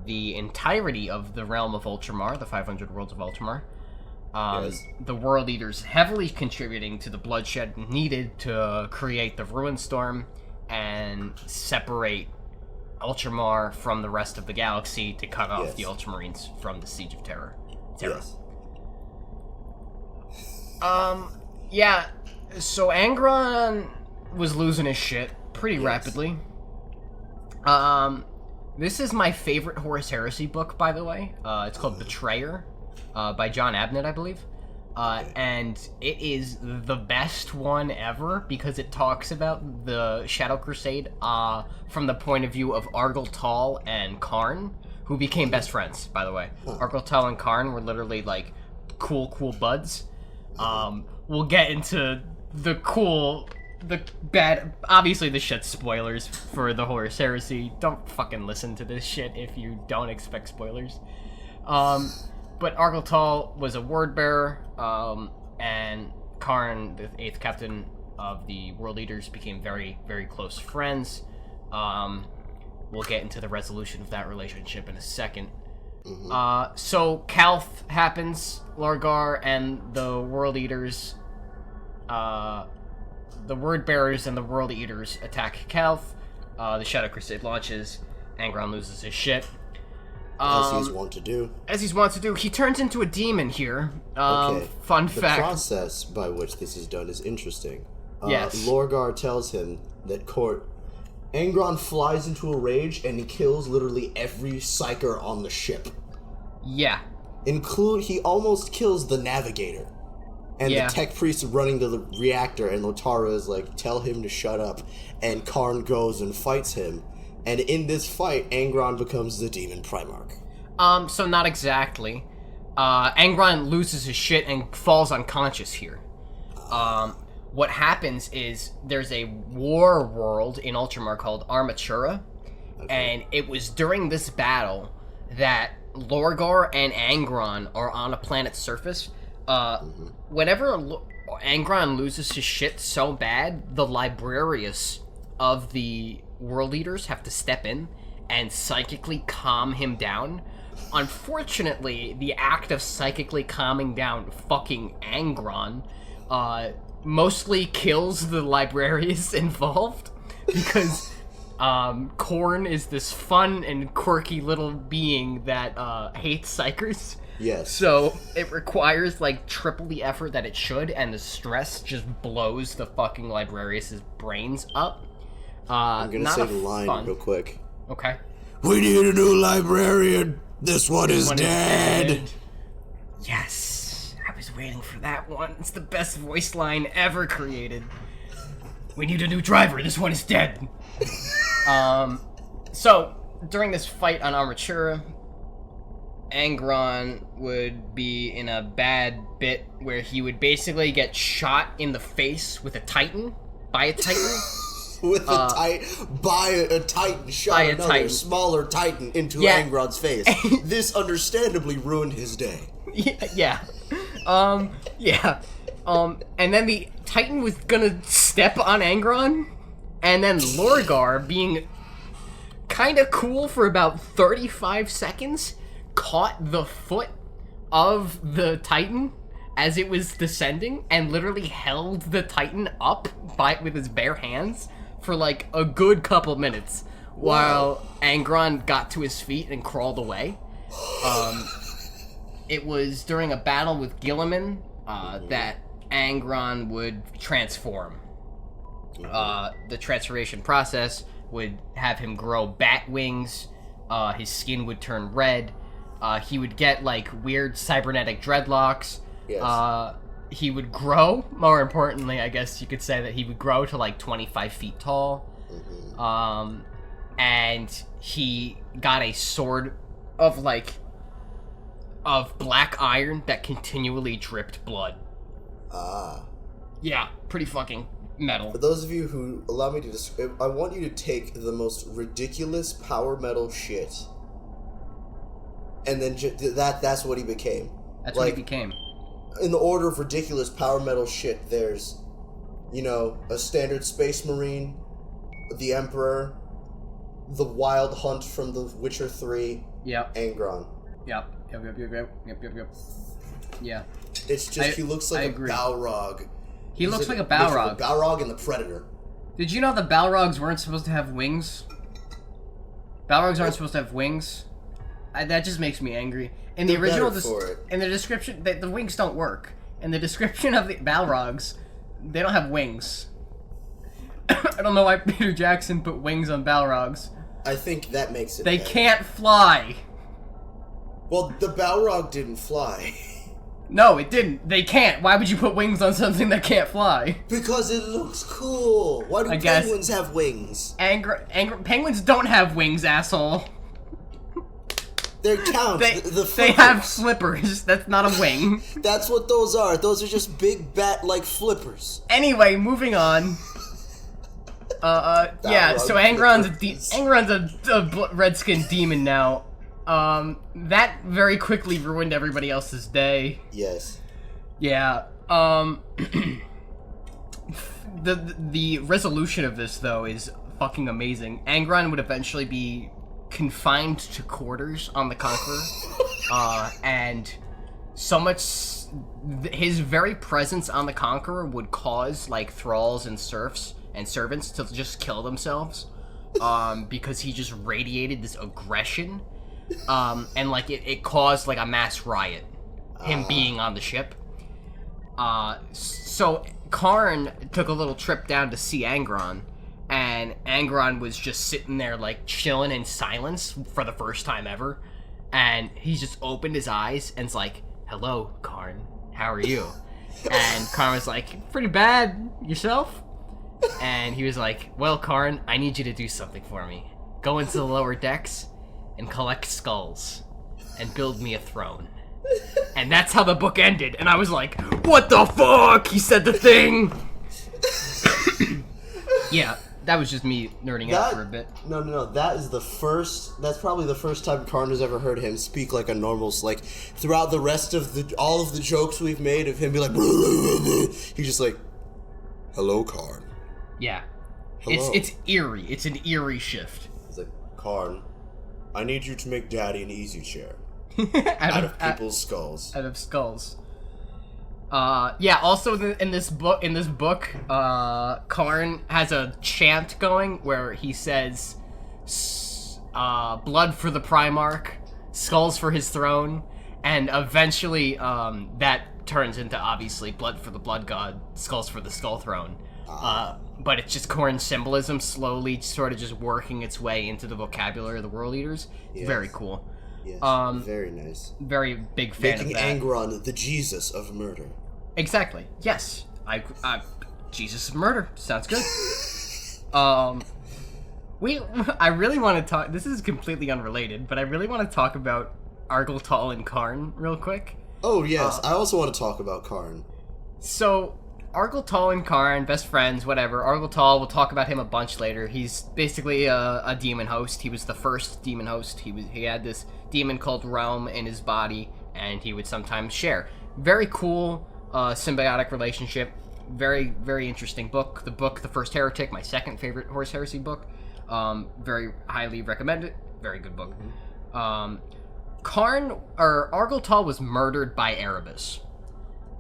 the entirety of the realm of Ultramar, the 500 worlds of Ultramar. The World Eaters heavily contributing to the bloodshed needed to create the Ruin Storm and separate Ultramar from the rest of the galaxy to cut off the Ultramarines from the Siege of Terror.
Yes.
Yeah, so Angron was losing his shit pretty rapidly. This is my favorite Horus Heresy book, by the way. It's called Betrayer, by John Abnett, I believe. And it is the best one ever because it talks about the Shadow Crusade from the point of view of Argel Tal and Karn, who became best friends, by the way. Argel Tal and Karn were literally, cool buds. We'll get into the bad... Obviously, this shit's spoilers for the Horus Heresy. Don't fucking listen to this shit if you don't expect spoilers. But Argel Tal was a word bearer, and Karn, the 8th captain of the World Eaters, became very, very close friends. We'll get into the resolution of that relationship in a second. So Calth happens. Lorgar and the World Eaters, the Word Bearers and the World Eaters attack Calth. The Shadow Crusade launches. Angron loses his shit.
As he's wont to do. As
he's wont to do. He turns into a demon here. Fun fact.
The process by which this is done is interesting.
Yes.
Lorgar tells him that Angron flies into a rage and he kills literally every psyker on the ship.
Yeah.
He almost kills the navigator. And the tech priest running the reactor, and Lotara is like, tell him to shut up. And Karn goes and fights him. And in this fight, Angron becomes the Demon Primarch.
So not exactly. Angron loses his shit and falls unconscious here. What happens is there's a war world in Ultramar called Armatura. And it was during this battle that Lorgar and Angron are on a planet's surface. Whenever Angron loses his shit so bad, the Librarius of the World Eaters have to step in and psychically calm him down. Unfortunately, the act of psychically calming down fucking Angron mostly kills the Librarius involved because Korn is this fun and quirky little being that hates psychers.
Yes.
So it requires like triple the effort that it should, and the stress just blows the fucking librarius's brains up.
I'm gonna say the line real quick.
Okay.
We need a new librarian. This one is dead.
Yes, I was waiting for that one. It's the best voice line ever created. We need a new driver. This one is dead. So during this fight on Armatura, Angron would be in a bad bit where he would basically get shot in the face with a titan by a titan.
By a titan shot another smaller titan into Angron's face. This understandably ruined his day.
Yeah. And then the titan was gonna step on Angron, and then Lorgar, being kind of cool for about 35 seconds, caught the foot of the titan as it was descending and literally held the titan up with his bare hands for like a good couple minutes while Angron got to his feet and crawled away. It was during a battle with Gilliman that Angron would transform. The transformation process would have him grow bat wings, his skin would turn red, he would get like weird cybernetic dreadlocks.
Yes.
He would grow, more importantly, I guess you could say that he would grow to like 25 feet tall. And he got a sword of black iron that continually dripped blood. Yeah, pretty fucking metal.
For those of you who allow me to describe, I want you to take the most ridiculous power metal shit, and then that's what he became.
That's what he became.
In the order of ridiculous power metal shit, there's, a standard space marine, the Emperor, the Wild Hunt from The Witcher 3, Angron.
Yep. Yeah.
It's just, he looks like a Balrog.
He looks like a Balrog.
Balrog and the Predator.
Did you know that Balrogs weren't supposed to have wings? Balrogs aren't supposed to have wings. That just makes me angry. In the original, in the description, the wings don't work. In the description of the Balrogs, they don't have wings. I don't know why Peter Jackson put wings on Balrogs.
I think that makes it
They can't fly.
Well, the Balrog didn't fly.
No, it didn't. They can't. Why would you put wings on something that can't fly?
Because it looks cool. Why do penguins have wings?
Penguins don't have wings, asshole.
They count.
They have flippers. That's not a wing.
That's what those are. Those are just big bat-like flippers.
Anyway, moving on. So Angron's a red-skinned demon now. That very quickly ruined everybody else's day.
Yes.
Yeah. The resolution of this, though, is fucking amazing. Angron would eventually be confined to quarters on the Conqueror, and so much his very presence on the Conqueror would cause like thralls and servants to just kill themselves, because he just radiated this aggression, and like it caused like a mass riot, him being on the ship. So Karn took a little trip down to see Angron, and Angron was just sitting there, like, chilling in silence for the first time ever. And he just opened his eyes and's like, "Hello, Karn. How are you?" And Karn was like, "Pretty bad. Yourself?" And he was like, "Well, Karn, I need you to do something for me. Go into the lower decks and collect skulls and build me a throne." And that's how the book ended. And I was like, "What the fuck?" He said the thing. Yeah. That was just me nerding out for a bit.
No. That's probably the first time Karn has ever heard him speak like a normal. Like, throughout the rest of all of the jokes we've made of him be like, he's just like, "Hello, Karn."
Yeah.
Hello.
It's eerie. It's an eerie shift.
He's like, "Karn, I need you to make Daddy an easy chair." out of people's skulls.
Out of skulls. Yeah, also in this book, Karn has a chant going where he says, blood for the Primarch, skulls for his throne, And eventually, that turns into, obviously, blood for the blood god, skulls for the skull throne. But it's just Korn's symbolism slowly sort of just working its way into the vocabulary of the World Eaters. Yes. Very cool.
Yes, very nice.
Very big fan
Making
of that.
Angron the Jesus of murder.
Exactly. Yes. Jesus of murder. Sounds good. I really want to talk... This is completely unrelated, but I really want to talk about Argyltal and Karn real quick.
Oh, yes. I also want to talk about Karn.
So, Argyltal and Karn, best friends, whatever. Argyltal, we'll talk about him a bunch later. He's basically a demon host. He was the first demon host. He had this demon called Realm in his body, and he would sometimes share. Very cool symbiotic relationship. Very, very interesting book. The First Heretic, my second favorite Horse Heresy book. Very highly recommended. Very good book. Argyltal was murdered by Erebus.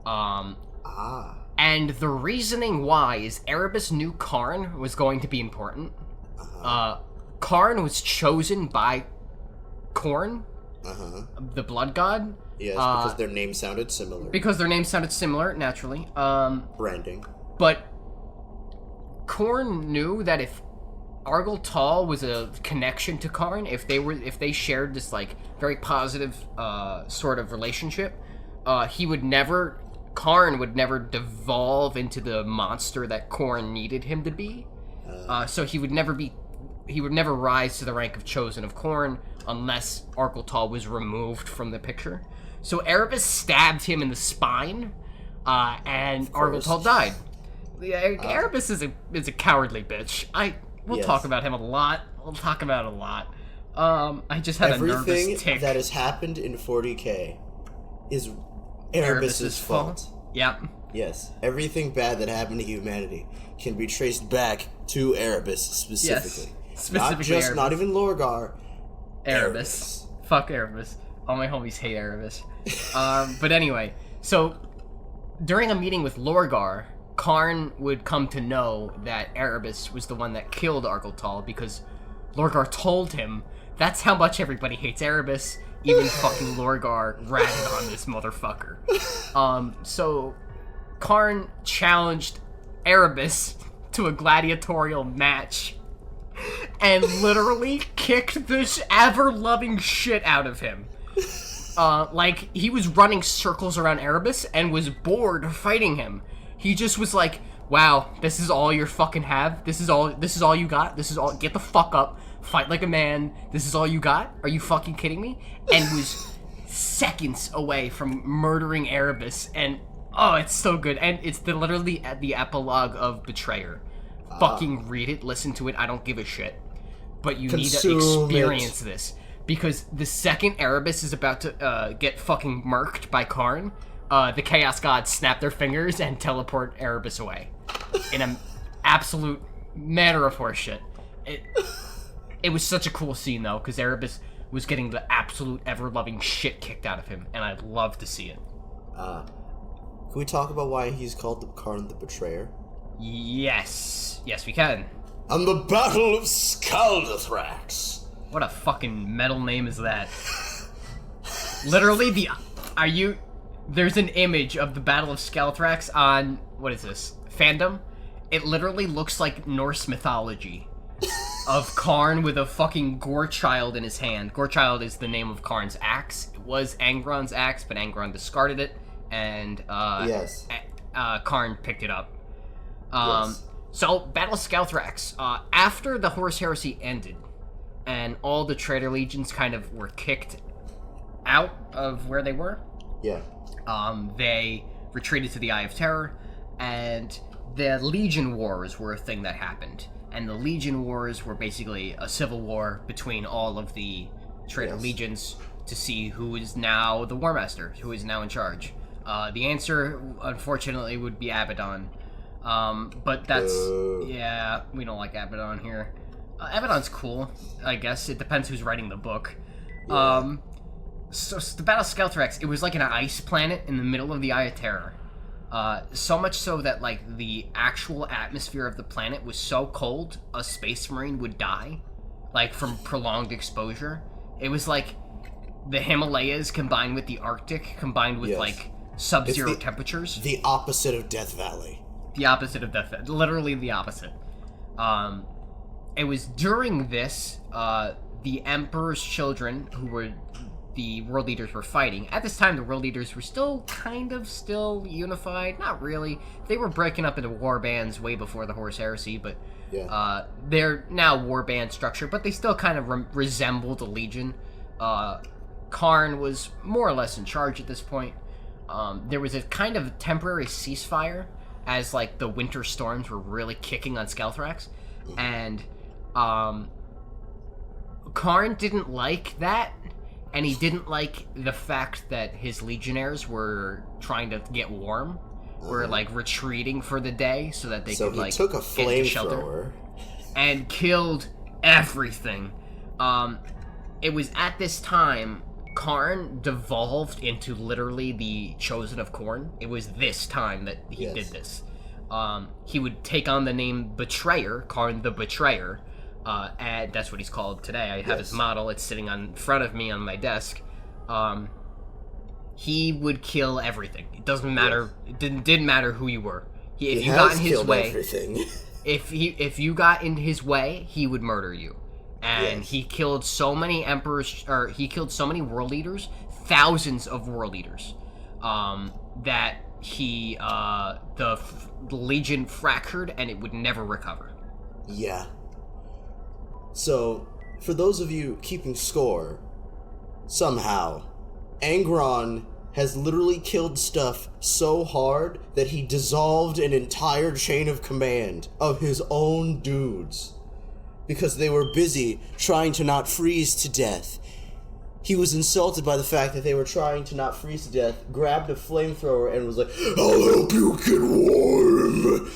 And the reasoning why is Erebus knew Karn was going to be important. Karn was chosen by Khorne, the blood god.
Yes, because their names sounded similar. Naturally.
Branding. But Khorne knew that if Argyltal was a connection to Karn, if they shared this like very positive sort of relationship, Karn would never devolve into the monster that Khorne needed him to be. So he would never rise to the rank of chosen of Khorne unless Argyltal was removed from the picture. So Erebus stabbed him in the spine, and Argyltal died. Erebus is a cowardly bitch. We'll talk about him a lot. I just had a nervous tick.
Everything that has happened in 40K is Erebus's fault.
Yep.
Yes. Everything bad that happened to humanity can be traced back to Erebus specifically.
Yes. Specifically Erebus.
Not even Lorgar.
Erebus. Fuck Erebus. All my homies hate Erebus. But anyway, so during a meeting with Lorgar, Karn would come to know that Erebus was the one that killed Argyltal because Lorgar told him that's how much everybody hates Erebus. Even fucking Lorgar ratted on this motherfucker. So Karn challenged Erebus to a gladiatorial match and literally kicked this ever-loving shit out of him. Like, he was running circles around Erebus and was bored fighting him. He just was like, wow, this is all you fucking have? This is all you got? Get the fuck up, fight like a man, this is all you got? Are you fucking kidding me? And was seconds away from murdering Erebus, and oh, it's so good. And it's literally the epilogue of Betrayer. Fucking read it, listen to it, I don't give a shit. But you need to experience this. Because the second Erebus is about to get fucking murked by Karn, the Chaos Gods snap their fingers and teleport Erebus away. In an absolute matter of horseshit. It was such a cool scene, though, because Erebus was getting the absolute ever-loving shit kicked out of him, and I'd love to see it.
Can we talk about why he's called Karn the Betrayer?
Yes. Yes, we can.
On the Battle of Skaldathrax.
What a fucking metal name is that? Literally, there's an image of the Battle of Skaldathrax on, what is this, Fandom? It literally looks like Norse mythology. Of Karn with a fucking Gorechild in his hand. Gorechild is the name of Karn's axe. It was Angron's axe, but Angron discarded it, and Karn picked it up. So, Battle of Skaldathrax. After the Horus Heresy ended, and all the traitor legions kind of were kicked out of where they were. Yeah. They retreated to the Eye of Terror, and the Legion Wars were a thing that happened. And the Legion Wars were basically a civil war between all of the traitor legions to see who is now the War Master, who is now in charge. The answer, unfortunately, would be Abaddon. But that's... Yeah, we don't like Abaddon here. Abaddon's cool, I guess. It depends who's writing the book. Yeah. So the Battle of Skaldathrax, it was like an ice planet in the middle of the Eye of Terror. So much so that, like, the actual atmosphere of the planet was so cold, a space marine would die, like, from prolonged exposure. It was like the Himalayas combined with the Arctic, combined with,
Yes.
like, sub-zero
It's
temperatures.
The opposite of Death Valley.
The opposite of Death Valley. Literally the opposite. It was during this, the Emperor's children, who were the world leaders, were fighting. At this time, the world leaders were still unified. Not really. They were breaking up into war bands way before the Horus Heresy, but
Yeah.
they're now war band structure, but they still kind of resembled a legion. Karn was more or less in charge at this point. There was a kind of temporary ceasefire as, like, the winter storms were really kicking on Skelthrax, and Karn didn't like that, and he didn't like the fact that his legionnaires were trying to get warm, were, like, retreating for the day so that they could, like,
took a
get into shelter,
flamethrower
and killed everything. It was at this time Karn devolved into literally the Chosen of Khorne. It was this time that he did this. He would take on the name Betrayer, Karn the Betrayer, and that's what he's called today. I have his model. It's sitting in front of me on my desk. He would kill everything. It doesn't matter. It didn't matter who you were. If you got in his way,
everything.
if you got in his way, he would murder you. And he killed so many emperors, or he killed so many world leaders, thousands of world leaders, that the Legion fractured and it would never recover.
Yeah. So, for those of you keeping score, somehow, Angron has literally killed stuff so hard that he dissolved an entire chain of command of his own dudes. Because they were busy trying to not freeze to death. He was insulted by the fact that they were trying to not freeze to death, grabbed a flamethrower and was like, "I'll help you get warm!"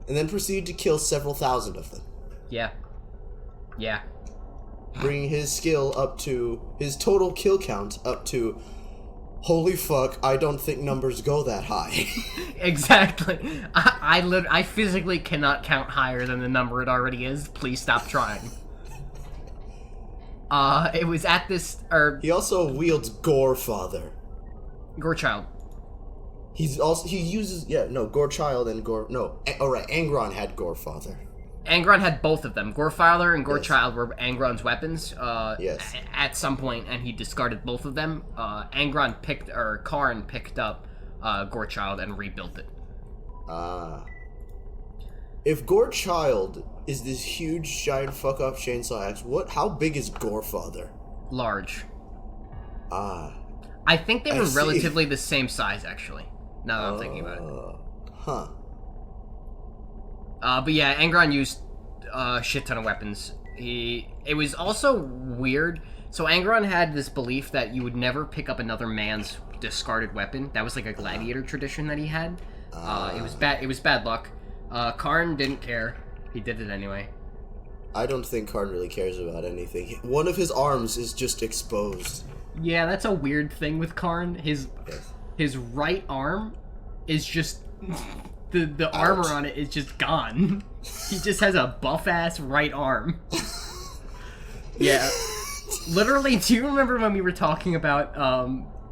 And then proceeded to kill several thousand of them.
Yeah. Yeah.
Bringing his skill up to, his total kill count up to, holy fuck, I don't think numbers go that high.
Exactly. I physically cannot count higher than the number it already is. Please stop trying. It was at this,
He also wields Gorefather.
Gorechild.
He uses, Gorechild and Angron had Gorefather.
Angron had both of them. Gorefather and Gorechild were Angron's weapons,
Yes.
at some point, and he discarded both of them. Karn picked up, Gorechild and rebuilt it.
If Gorechild is this huge, giant, fuck-off chainsaw axe, how big is Gorefather?
Large. I think they were relatively the same size, actually, now that I'm thinking about it.
Huh.
But yeah, Angron used a shit ton of weapons. It was also weird. So Angron had this belief that you would never pick up another man's discarded weapon. That was like a gladiator tradition that he had. It was bad luck. Karn didn't care. He did it anyway.
I don't think Karn really cares about anything. One of his arms is just exposed.
Yeah, that's a weird thing with Karn. His right arm is just the armor on it is just gone. He just has a buff ass right arm. Yeah. Literally, do you remember when we were talking about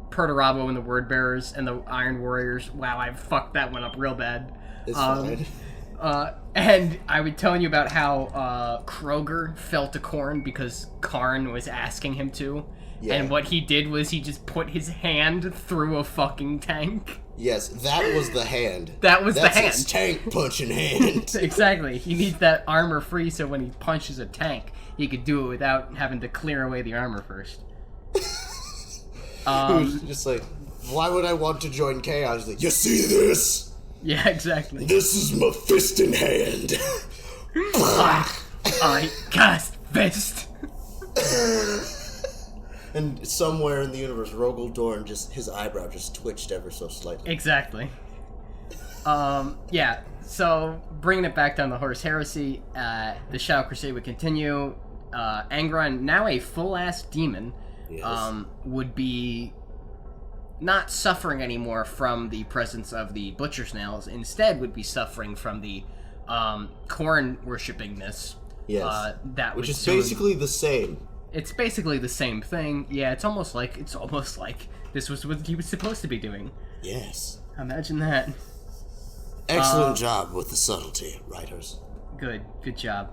Perturabo and the Word Bearers and the Iron Warriors? Wow, I fucked that one up real bad.
It's fine.
And I was telling you about how Kroger fell to Khorne because Karn was asking him to. Yeah. And what he did was he just put his hand through a fucking tank.
Yes, that was the hand.
That's the hand.
His tank punching hand.
Exactly. He needs that armor free so when he punches a tank, he could do it without having to clear away the armor first.
He was just like, why would I want to join Chaos? Like, you see this?
Yeah, exactly.
This is my fist in hand.
I cast fist.
And somewhere in the universe, Rogel Dorn his eyebrow just twitched ever so slightly.
Exactly. Yeah, so bringing it back down to Horus Heresy, the Shadow Crusade would continue. Angron, now a full-ass demon, would be not suffering anymore from the presence of the Butcher Snails, instead would be suffering from the Khorne worshippingness.
Yes.
That
which is
soon...
basically the same.
It's basically the same thing. Yeah, it's almost like this was what he was supposed to be doing.
Yes.
Imagine that.
Excellent job with the subtlety, writers.
Good job.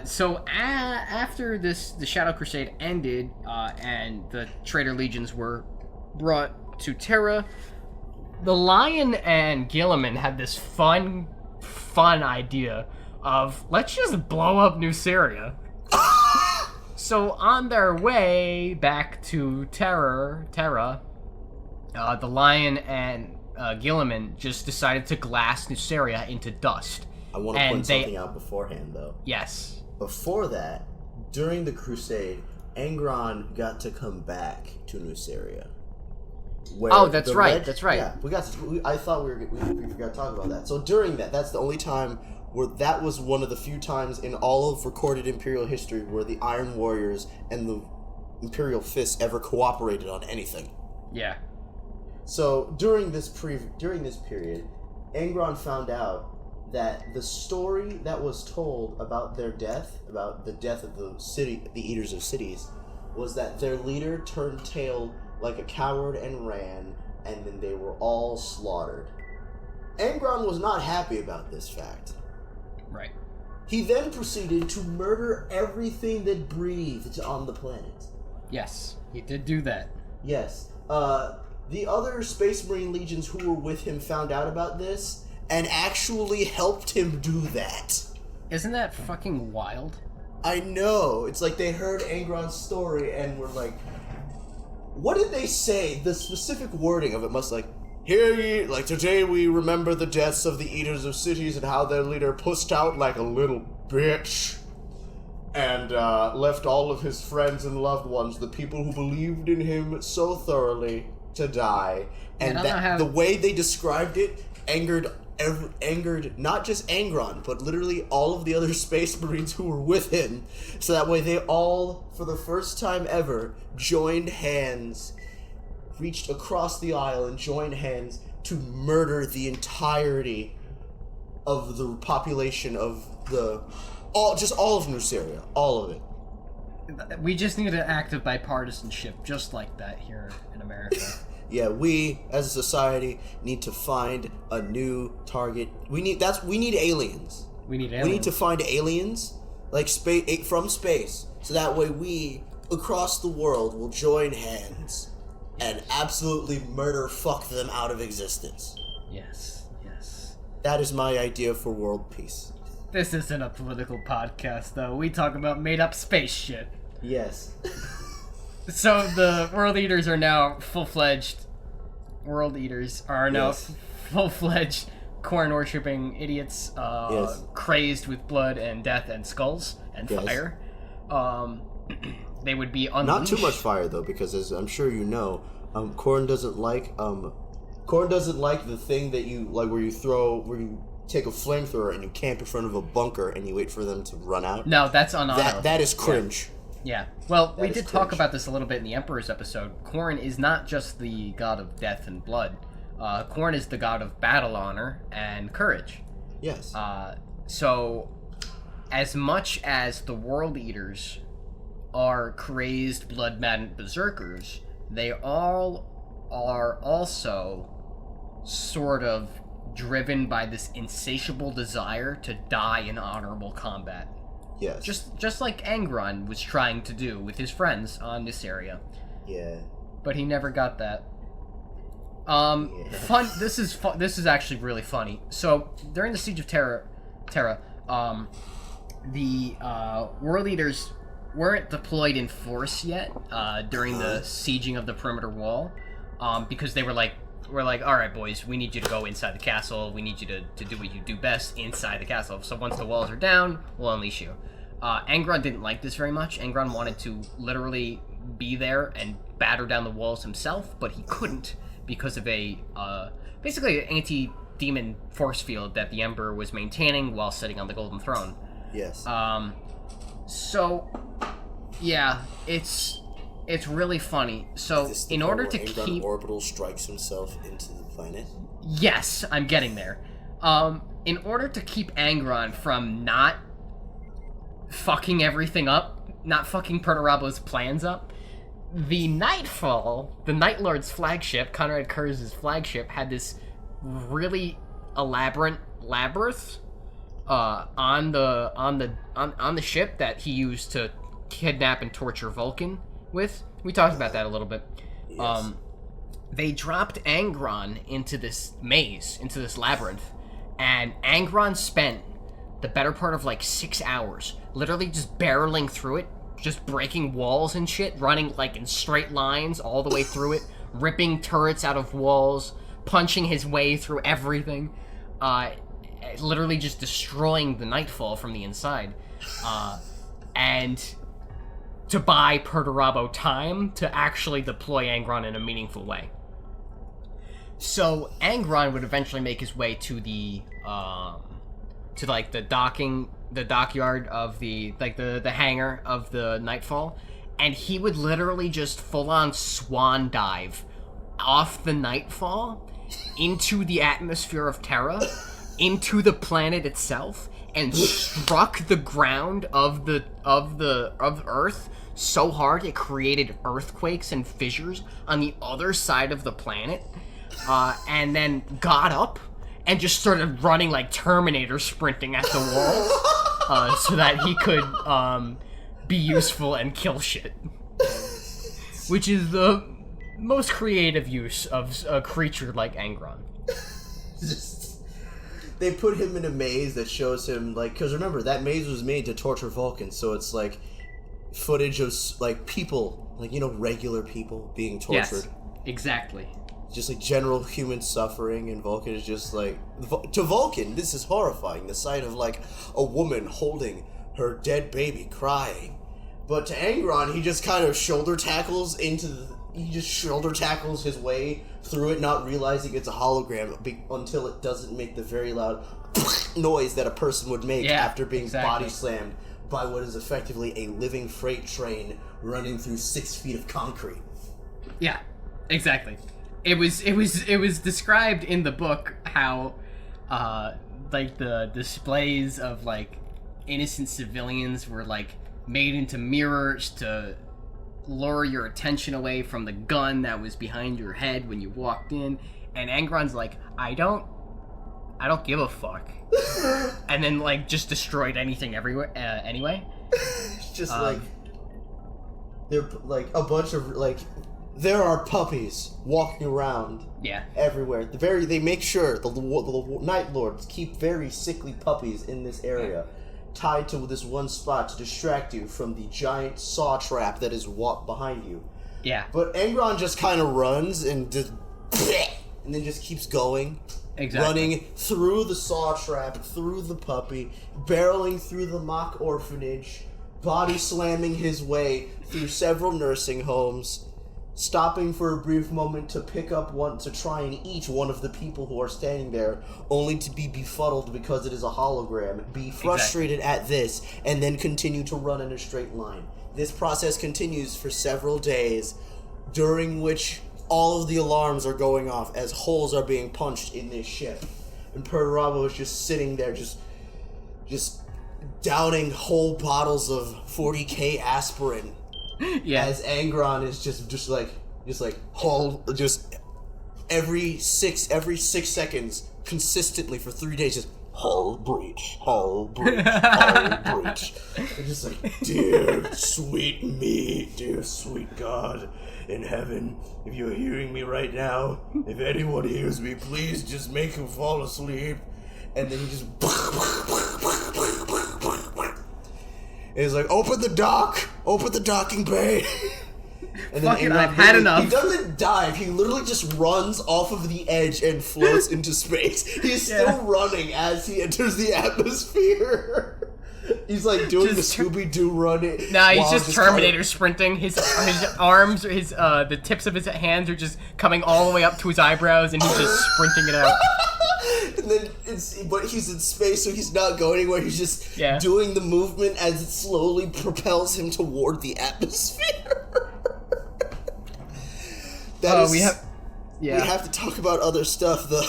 So after the Shadow Crusade ended, and the traitor legions were brought to Terra, the Lion and Gilliman had this fun idea of, let's just blow up Nuceria. So on their way back to Terra, the Lion and Gilliman just decided to glass Nuceria into dust.
I want to point something out beforehand, though.
Yes. Before
that, during the Crusade, Angron got to come back to Nuceria.
That's right.
Yeah, I thought we forgot to talk about that. So during that's the only time where that was one of the few times in all of recorded Imperial history where the Iron Warriors and the Imperial Fists ever cooperated on anything.
Yeah.
So during this period, Angron found out that the story that was told about their death, about the death of the Eaters of Cities, was that their leader turned tail like a coward and ran, and then they were all slaughtered. Angron was not happy about this fact.
Right.
He then proceeded to murder everything that breathed on the planet.
Yes, he did do that.
Yes. The other Space Marine legions who were with him found out about this and actually helped him do that.
Isn't that fucking wild?
I know. It's like they heard Angron's story and were like, what did they say? The specific wording of it must hear ye, today we remember the deaths of the Eaters of Cities and how their leader pushed out like a little bitch and left all of his friends and loved ones, the people who believed in him so thoroughly, to die. And the way they described it angered not just Angron, but literally all of the other Space Marines who were with him. So that way they all, for the first time ever, joined hands, reached across the aisle and joined hands to murder the entirety of the population of all of Nuceria. All of it.
We just need an act of bipartisanship just like that here in America.
Yeah, we as a society need to find a new target. We need aliens. We need to find aliens from space, so that way we across the world will join hands and absolutely fuck them out of existence.
Yes.
That is my idea for world peace.
This isn't a political podcast, though. We talk about made-up space shit.
Yes.
So the World Eaters are now full-fledged corn-worshipping idiots, crazed with blood and death and skulls and fire. They would be unleashed.
Not too much fire, though, because as I'm sure you know, Corn doesn't like the thing that you where you take a flamethrower and you camp in front of a bunker and you wait for them to run out.
No, that's unhonorable.
That is cringe.
Yeah. Well, we did talk about this a little bit in the Emperor's episode. Corn is not just the god of death and blood. Corn is the god of battle honor and courage.
Yes.
So, as much as the World Eaters are crazed, blood-maddened berserkers, they all are also sort of driven by this insatiable desire to die in honorable combat.
Yes.
Just like Angron was trying to do with his friends on Nuceria.
Yeah.
But he never got that. Fun. This is actually really funny. So during the Siege of Terra, the World Eaters weren't deployed in force yet during the sieging of the perimeter wall, because they were like, all right, boys, we need you to go inside the castle. We need you to do what you do best inside the castle. So once the walls are down, we'll unleash you. Angron didn't like this very much. Angron wanted to literally be there and batter down the walls himself, but he couldn't because of basically an anti-demon force field that the Emperor was maintaining while sitting on the Golden Throne.
Yes.
So, yeah, it's really funny. So, in order to keep...
orbital strikes himself into the planet?
Yes, I'm getting there. In order to keep Angron from not fucking everything up, not fucking Perturabo's plans up. The Nightfall, the Night Lord's flagship, Conrad Kurz' flagship, had this really elaborate labyrinth on the ship that he used to kidnap and torture Vulcan with. We talked about that a little bit.
Yes.
They dropped Angron into this maze, into this labyrinth, and Angron spent the better part of like 6 hours literally just barreling through it, just breaking walls and shit, running like in straight lines all the way through it, ripping turrets out of walls, punching his way through everything, literally just destroying the Nightfall from the inside, and to buy Perturabo time to actually deploy Angron in a meaningful way. So Angron would eventually make his way to the dockyard of the hangar of the Nightfall, and he would literally just full-on swan dive off the Nightfall into the atmosphere of Terra, into the planet itself, and struck the ground of Earth so hard it created earthquakes and fissures on the other side of the planet, and then got up and just started running like Terminator, sprinting at the walls, so that he could be useful and kill shit. Which is the most creative use of a creature like Angron.
They put him in a maze that shows him, like, because remember, that maze was made to torture Vulcans, so it's like footage of like people, like, you know, regular people being tortured.
Yes, exactly.
Just like general human suffering, and Vulcan is just like, to Vulcan, this is horrifying. The sight of like a woman holding her dead baby crying. But to Angron, he just kind of shoulder tackles his way through it, not realizing it's a hologram until it doesn't make the very loud noise that a person would make after being body slammed by what is effectively a living freight train running through 6 feet of concrete.
Yeah, exactly. It was described in the book how, like, the displays of, like, innocent civilians were, like, made into mirrors to lure your attention away from the gun that was behind your head when you walked in. And Angron's like, I don't give a fuck. And then, like, just destroyed anything everywhere, anyway.
Just, like, they're, like, a bunch of, like, there are puppies walking around everywhere. They make sure the Night Lords keep very sickly puppies in this area, tied to this one spot to distract you from the giant saw trap that is behind you.
Yeah.
But Angron just kind of runs and just and then just keeps going.
Exactly.
Running through the saw trap, through the puppy, barreling through the mock orphanage, body slamming his way through several nursing homes, stopping for a brief moment to pick up one to try and eat one of the people who are standing there, only to be befuddled because it is a hologram, be frustrated at this, and then continue to run in a straight line. This process continues for several days, during which all of the alarms are going off as holes are being punched in this ship. And Perturabo is just sitting there, just downing whole bottles of 40k aspirin.
Yeah.
As Angron is just every six seconds, consistently for 3 days, just hull breach, hull breach, hull breach. And just like, dear sweet me, dear sweet God in heaven, if you're hearing me right now, if anyone hears me, please just make him fall asleep. And then he just and he's like, open the docking bay. And then
Fucking, I've had enough.
He doesn't dive. He literally just runs off of the edge and floats into space. He's still running as he enters the atmosphere. He's like doing the Scooby-Doo running.
Nah, he's just Terminator sprinting. His arms, the tips of his hands are just coming all the way up to his eyebrows, and he's just sprinting it out.
And then but he's in space, so he's not going anywhere. He's just doing the movement as it slowly propels him toward the atmosphere. We have to talk about other stuff, though.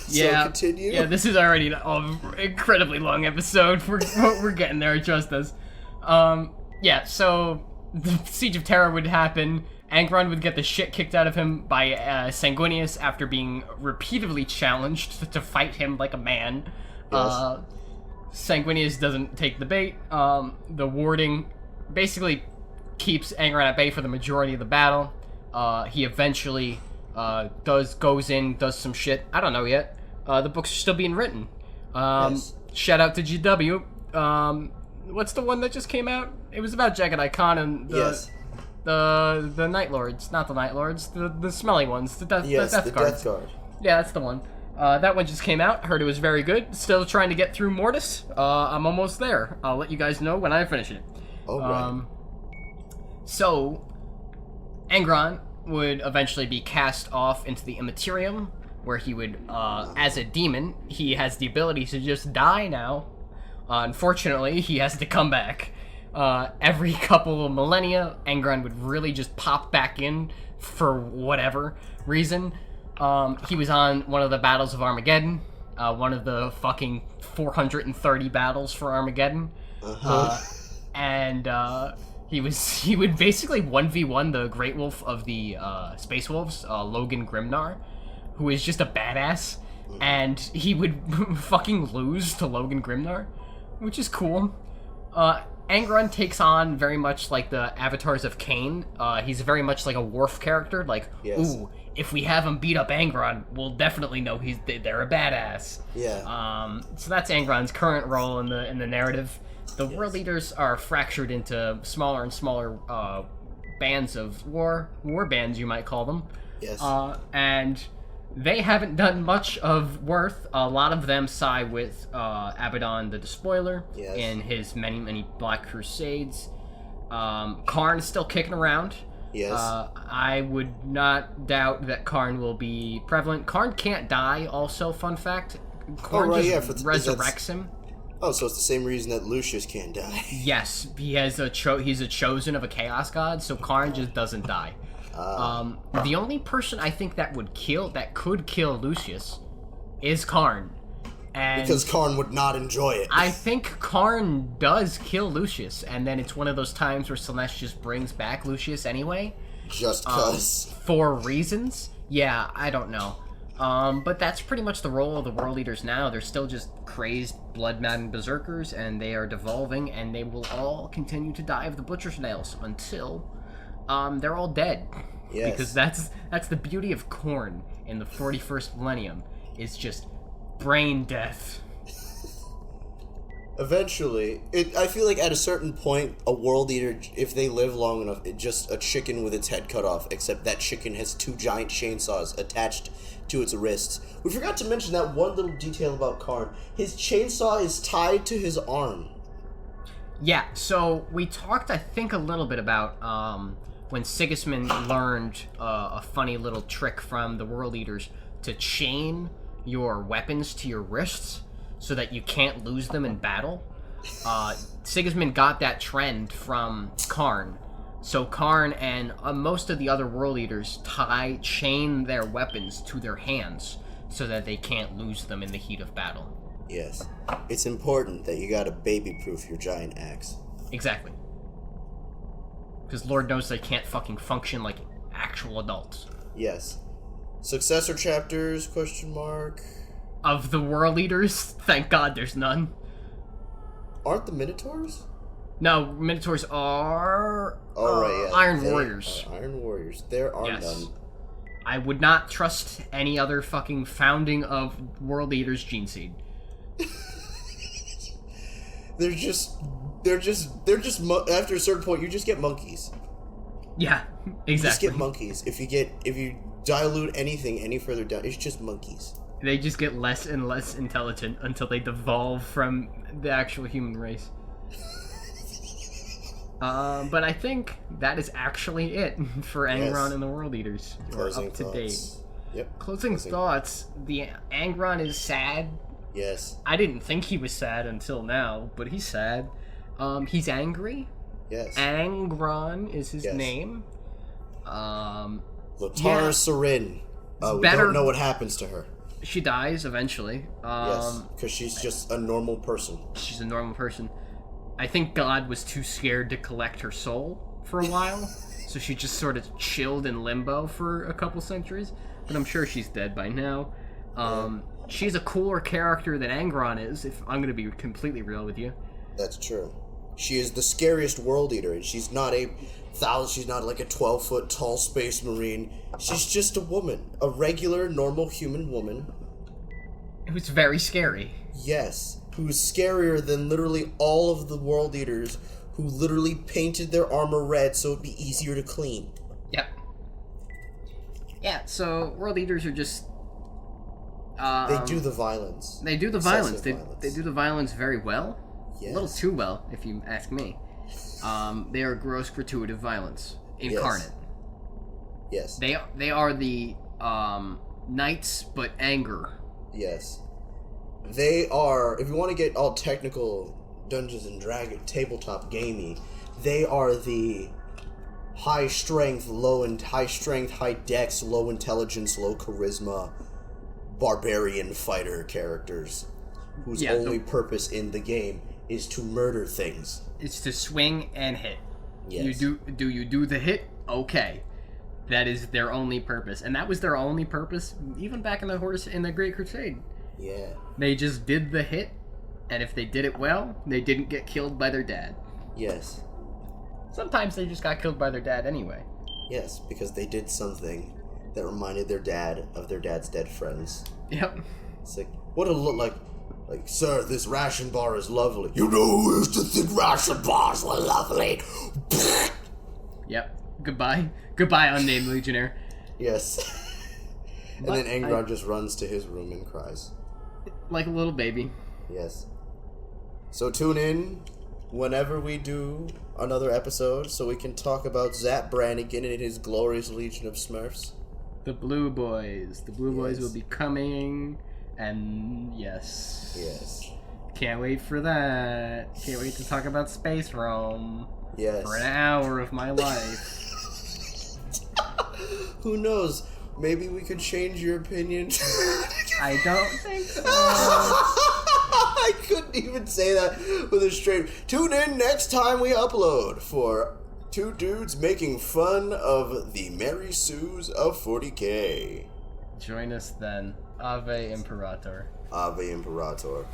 So continue.
Yeah, this is already an incredibly long episode. We're getting there. Trust us. Yeah, so the Siege of Terra would happen. Angron would get the shit kicked out of him by Sanguinius after being repeatedly challenged to fight him like a man.
Yes.
Sanguinius doesn't take the bait. The warding basically keeps Angron at bay for the majority of the battle. He eventually goes in, does some shit. I don't know yet. The books are still being written.
Yes.
Shout out to GW. What's the one that just came out? It was about Jagadai Khan and
Yes.
the Night Lords, not the Night Lords, the smelly ones, the Death
Death
Guards.
Guard.
Yeah, that's the one. That one just came out. Heard it was very good. Still trying to get through Mortis. I'm almost there. I'll let you guys know when I finish it.
Alright.
So, Angron would eventually be cast off into the Immaterium, where he would, as a demon, he has the ability to just die now. Unfortunately, he has to come back. Every couple of millennia, Angron would really just pop back in for whatever reason. He was on one of the battles of Armageddon, one of the fucking 430 battles for Armageddon. And he would basically 1v1 the Great Wolf of the Space Wolves, Logan Grimnar, who is just a badass, and he would fucking lose to Logan Grimnar, which is cool. Angron takes on very much like the avatars of Cain. He's very much like a Worf character, like,
Yes.
ooh, if we have him beat up Angron, we'll definitely know they're a badass.
Yeah.
So that's Angron's current role in the narrative. The World Leaders are fractured into smaller and smaller bands of war bands, you might call them.
Yes.
And they haven't done much of worth. A lot of them side with Abaddon the Despoiler
Yes.
in his many, many Black Crusades. Karn is still kicking around.
Yes.
I would not doubt that Karn will be prevalent. Karn can't die, also, fun fact. Karn just resurrects him.
Oh, so it's the same reason that Lucius can't die.
Yes, he's a chosen of a Chaos God, so Karn just doesn't die. The only person I think that could kill Lucius is Karn. And
Because Karn would not enjoy it.
I think Karn does kill Lucius, and then it's one of those times where Slaanesh just brings back Lucius anyway.
Just cuz.
For reasons. Yeah, I don't know. But that's pretty much the role of the World Eaters now. They're still just crazed, blood-maddened berserkers, and they are devolving, and they will all continue to die of the butcher's nails until they're all dead.
Yes.
Because that's the beauty of Khorne in the 41st millennium, is just brain death.
Eventually, I feel like at a certain point, a World Eater, if they live long enough, it's just a chicken with its head cut off, except that chicken has two giant chainsaws attached to its wrists. We forgot to mention that one little detail about Karn. His chainsaw is tied to his arm.
Yeah, so we talked, I think, a little bit about when Sigismund learned a funny little trick from the World Eaters to chain your weapons to your wrists so that you can't lose them in battle. Sigismund got that trend from Karn. So Karn and most of the other World Eaters chain their weapons to their hands so that they can't lose them in the heat of battle.
Yes. It's important that you gotta baby-proof your giant axe.
Exactly. Because Lord knows they can't fucking function like actual adults.
Yes. Successor chapters, question mark.
Of the World Eaters, thank God there's none.
Aren't the Minotaurs?
No, Minotaurs are
Yeah.
Iron Warriors.
Iron Warriors. There are
Yes.
none.
I would not trust any other fucking founding of World Eaters gene seed.
They're just after a certain point you just get monkeys.
Yeah,
You just
exactly.
get monkeys. If you dilute anything any further down, it's just monkeys.
They just get less and less intelligent until they devolve from the actual human race. But I think that is actually it for Angron
Yes.
and the World Eaters. We're
Closing
up to
thoughts.
date.
Yep.
Closing thoughts. The Angron is sad.
Yes.
I didn't think he was sad until now, but he's sad. He's angry.
Yes.
Angron is his
Yes.
name.
Latara
yeah.
Sarin. We
better-
don't know what happens to her.
She dies eventually.
Yes, because she's just a normal person.
She's a normal person. I think God was too scared to collect her soul for a while, so she just sort of chilled in limbo for a couple centuries. But I'm sure she's dead by now. She's a cooler character than Angron is, if I'm going to be completely real with you.
That's true. She is the scariest world eater, and she's not like a 12-foot tall space marine. She's just a woman, a regular, normal human woman.
It was very scary.
Yes, who's scarier than literally all of the world eaters who literally painted their armor red so it'd be easier to clean.
Yep. Yeah, so world eaters are just...
they do the violence.
They do the violence.
Violence.
They do the violence very well.
Yes.
A little too well, if you ask me. They are gross, gratuitous violence incarnate.
Yes.
They are the knights, but anger.
Yes. They are, if you want to get all technical Dungeons and Dragons tabletop gamey, they are the high strength, high dex, low intelligence, low charisma barbarian fighter characters whose only purpose in the game is to murder things. It's
to swing and hit.
Yes.
You do the hit? Okay. That is their only purpose. And that was their only purpose even back in the Great Crusade.
Yeah.
They just did the hit, and if they did it well, they didn't get killed by their dad.
Yes.
Sometimes they just got killed by their dad anyway.
Yes, because they did something that reminded their dad of their dad's dead friends.
Yep.
It's like, what it look like, sir, this ration bar is lovely. You know who used to think ration bars were lovely?
Yep. Goodbye, unnamed legionnaire.
Yes. And then Angron just runs to his room and cries.
Like a little baby.
Yes. So tune in whenever we do another episode so we can talk about Zap Brannigan and his glorious legion of Smurfs.
The Blue Boys. The Blue Boys will be coming, and yes.
Yes.
Can't wait for that. Can't wait to talk about Space Rome.
Yes.
For an hour of my life.
Who knows? Maybe we could change your opinion.
I don't think so.
I couldn't even say that with a straight... Tune in next time we upload for two dudes making fun of the Mary Sues of 40K.
Join us then. Ave Imperator.
Ave Imperator.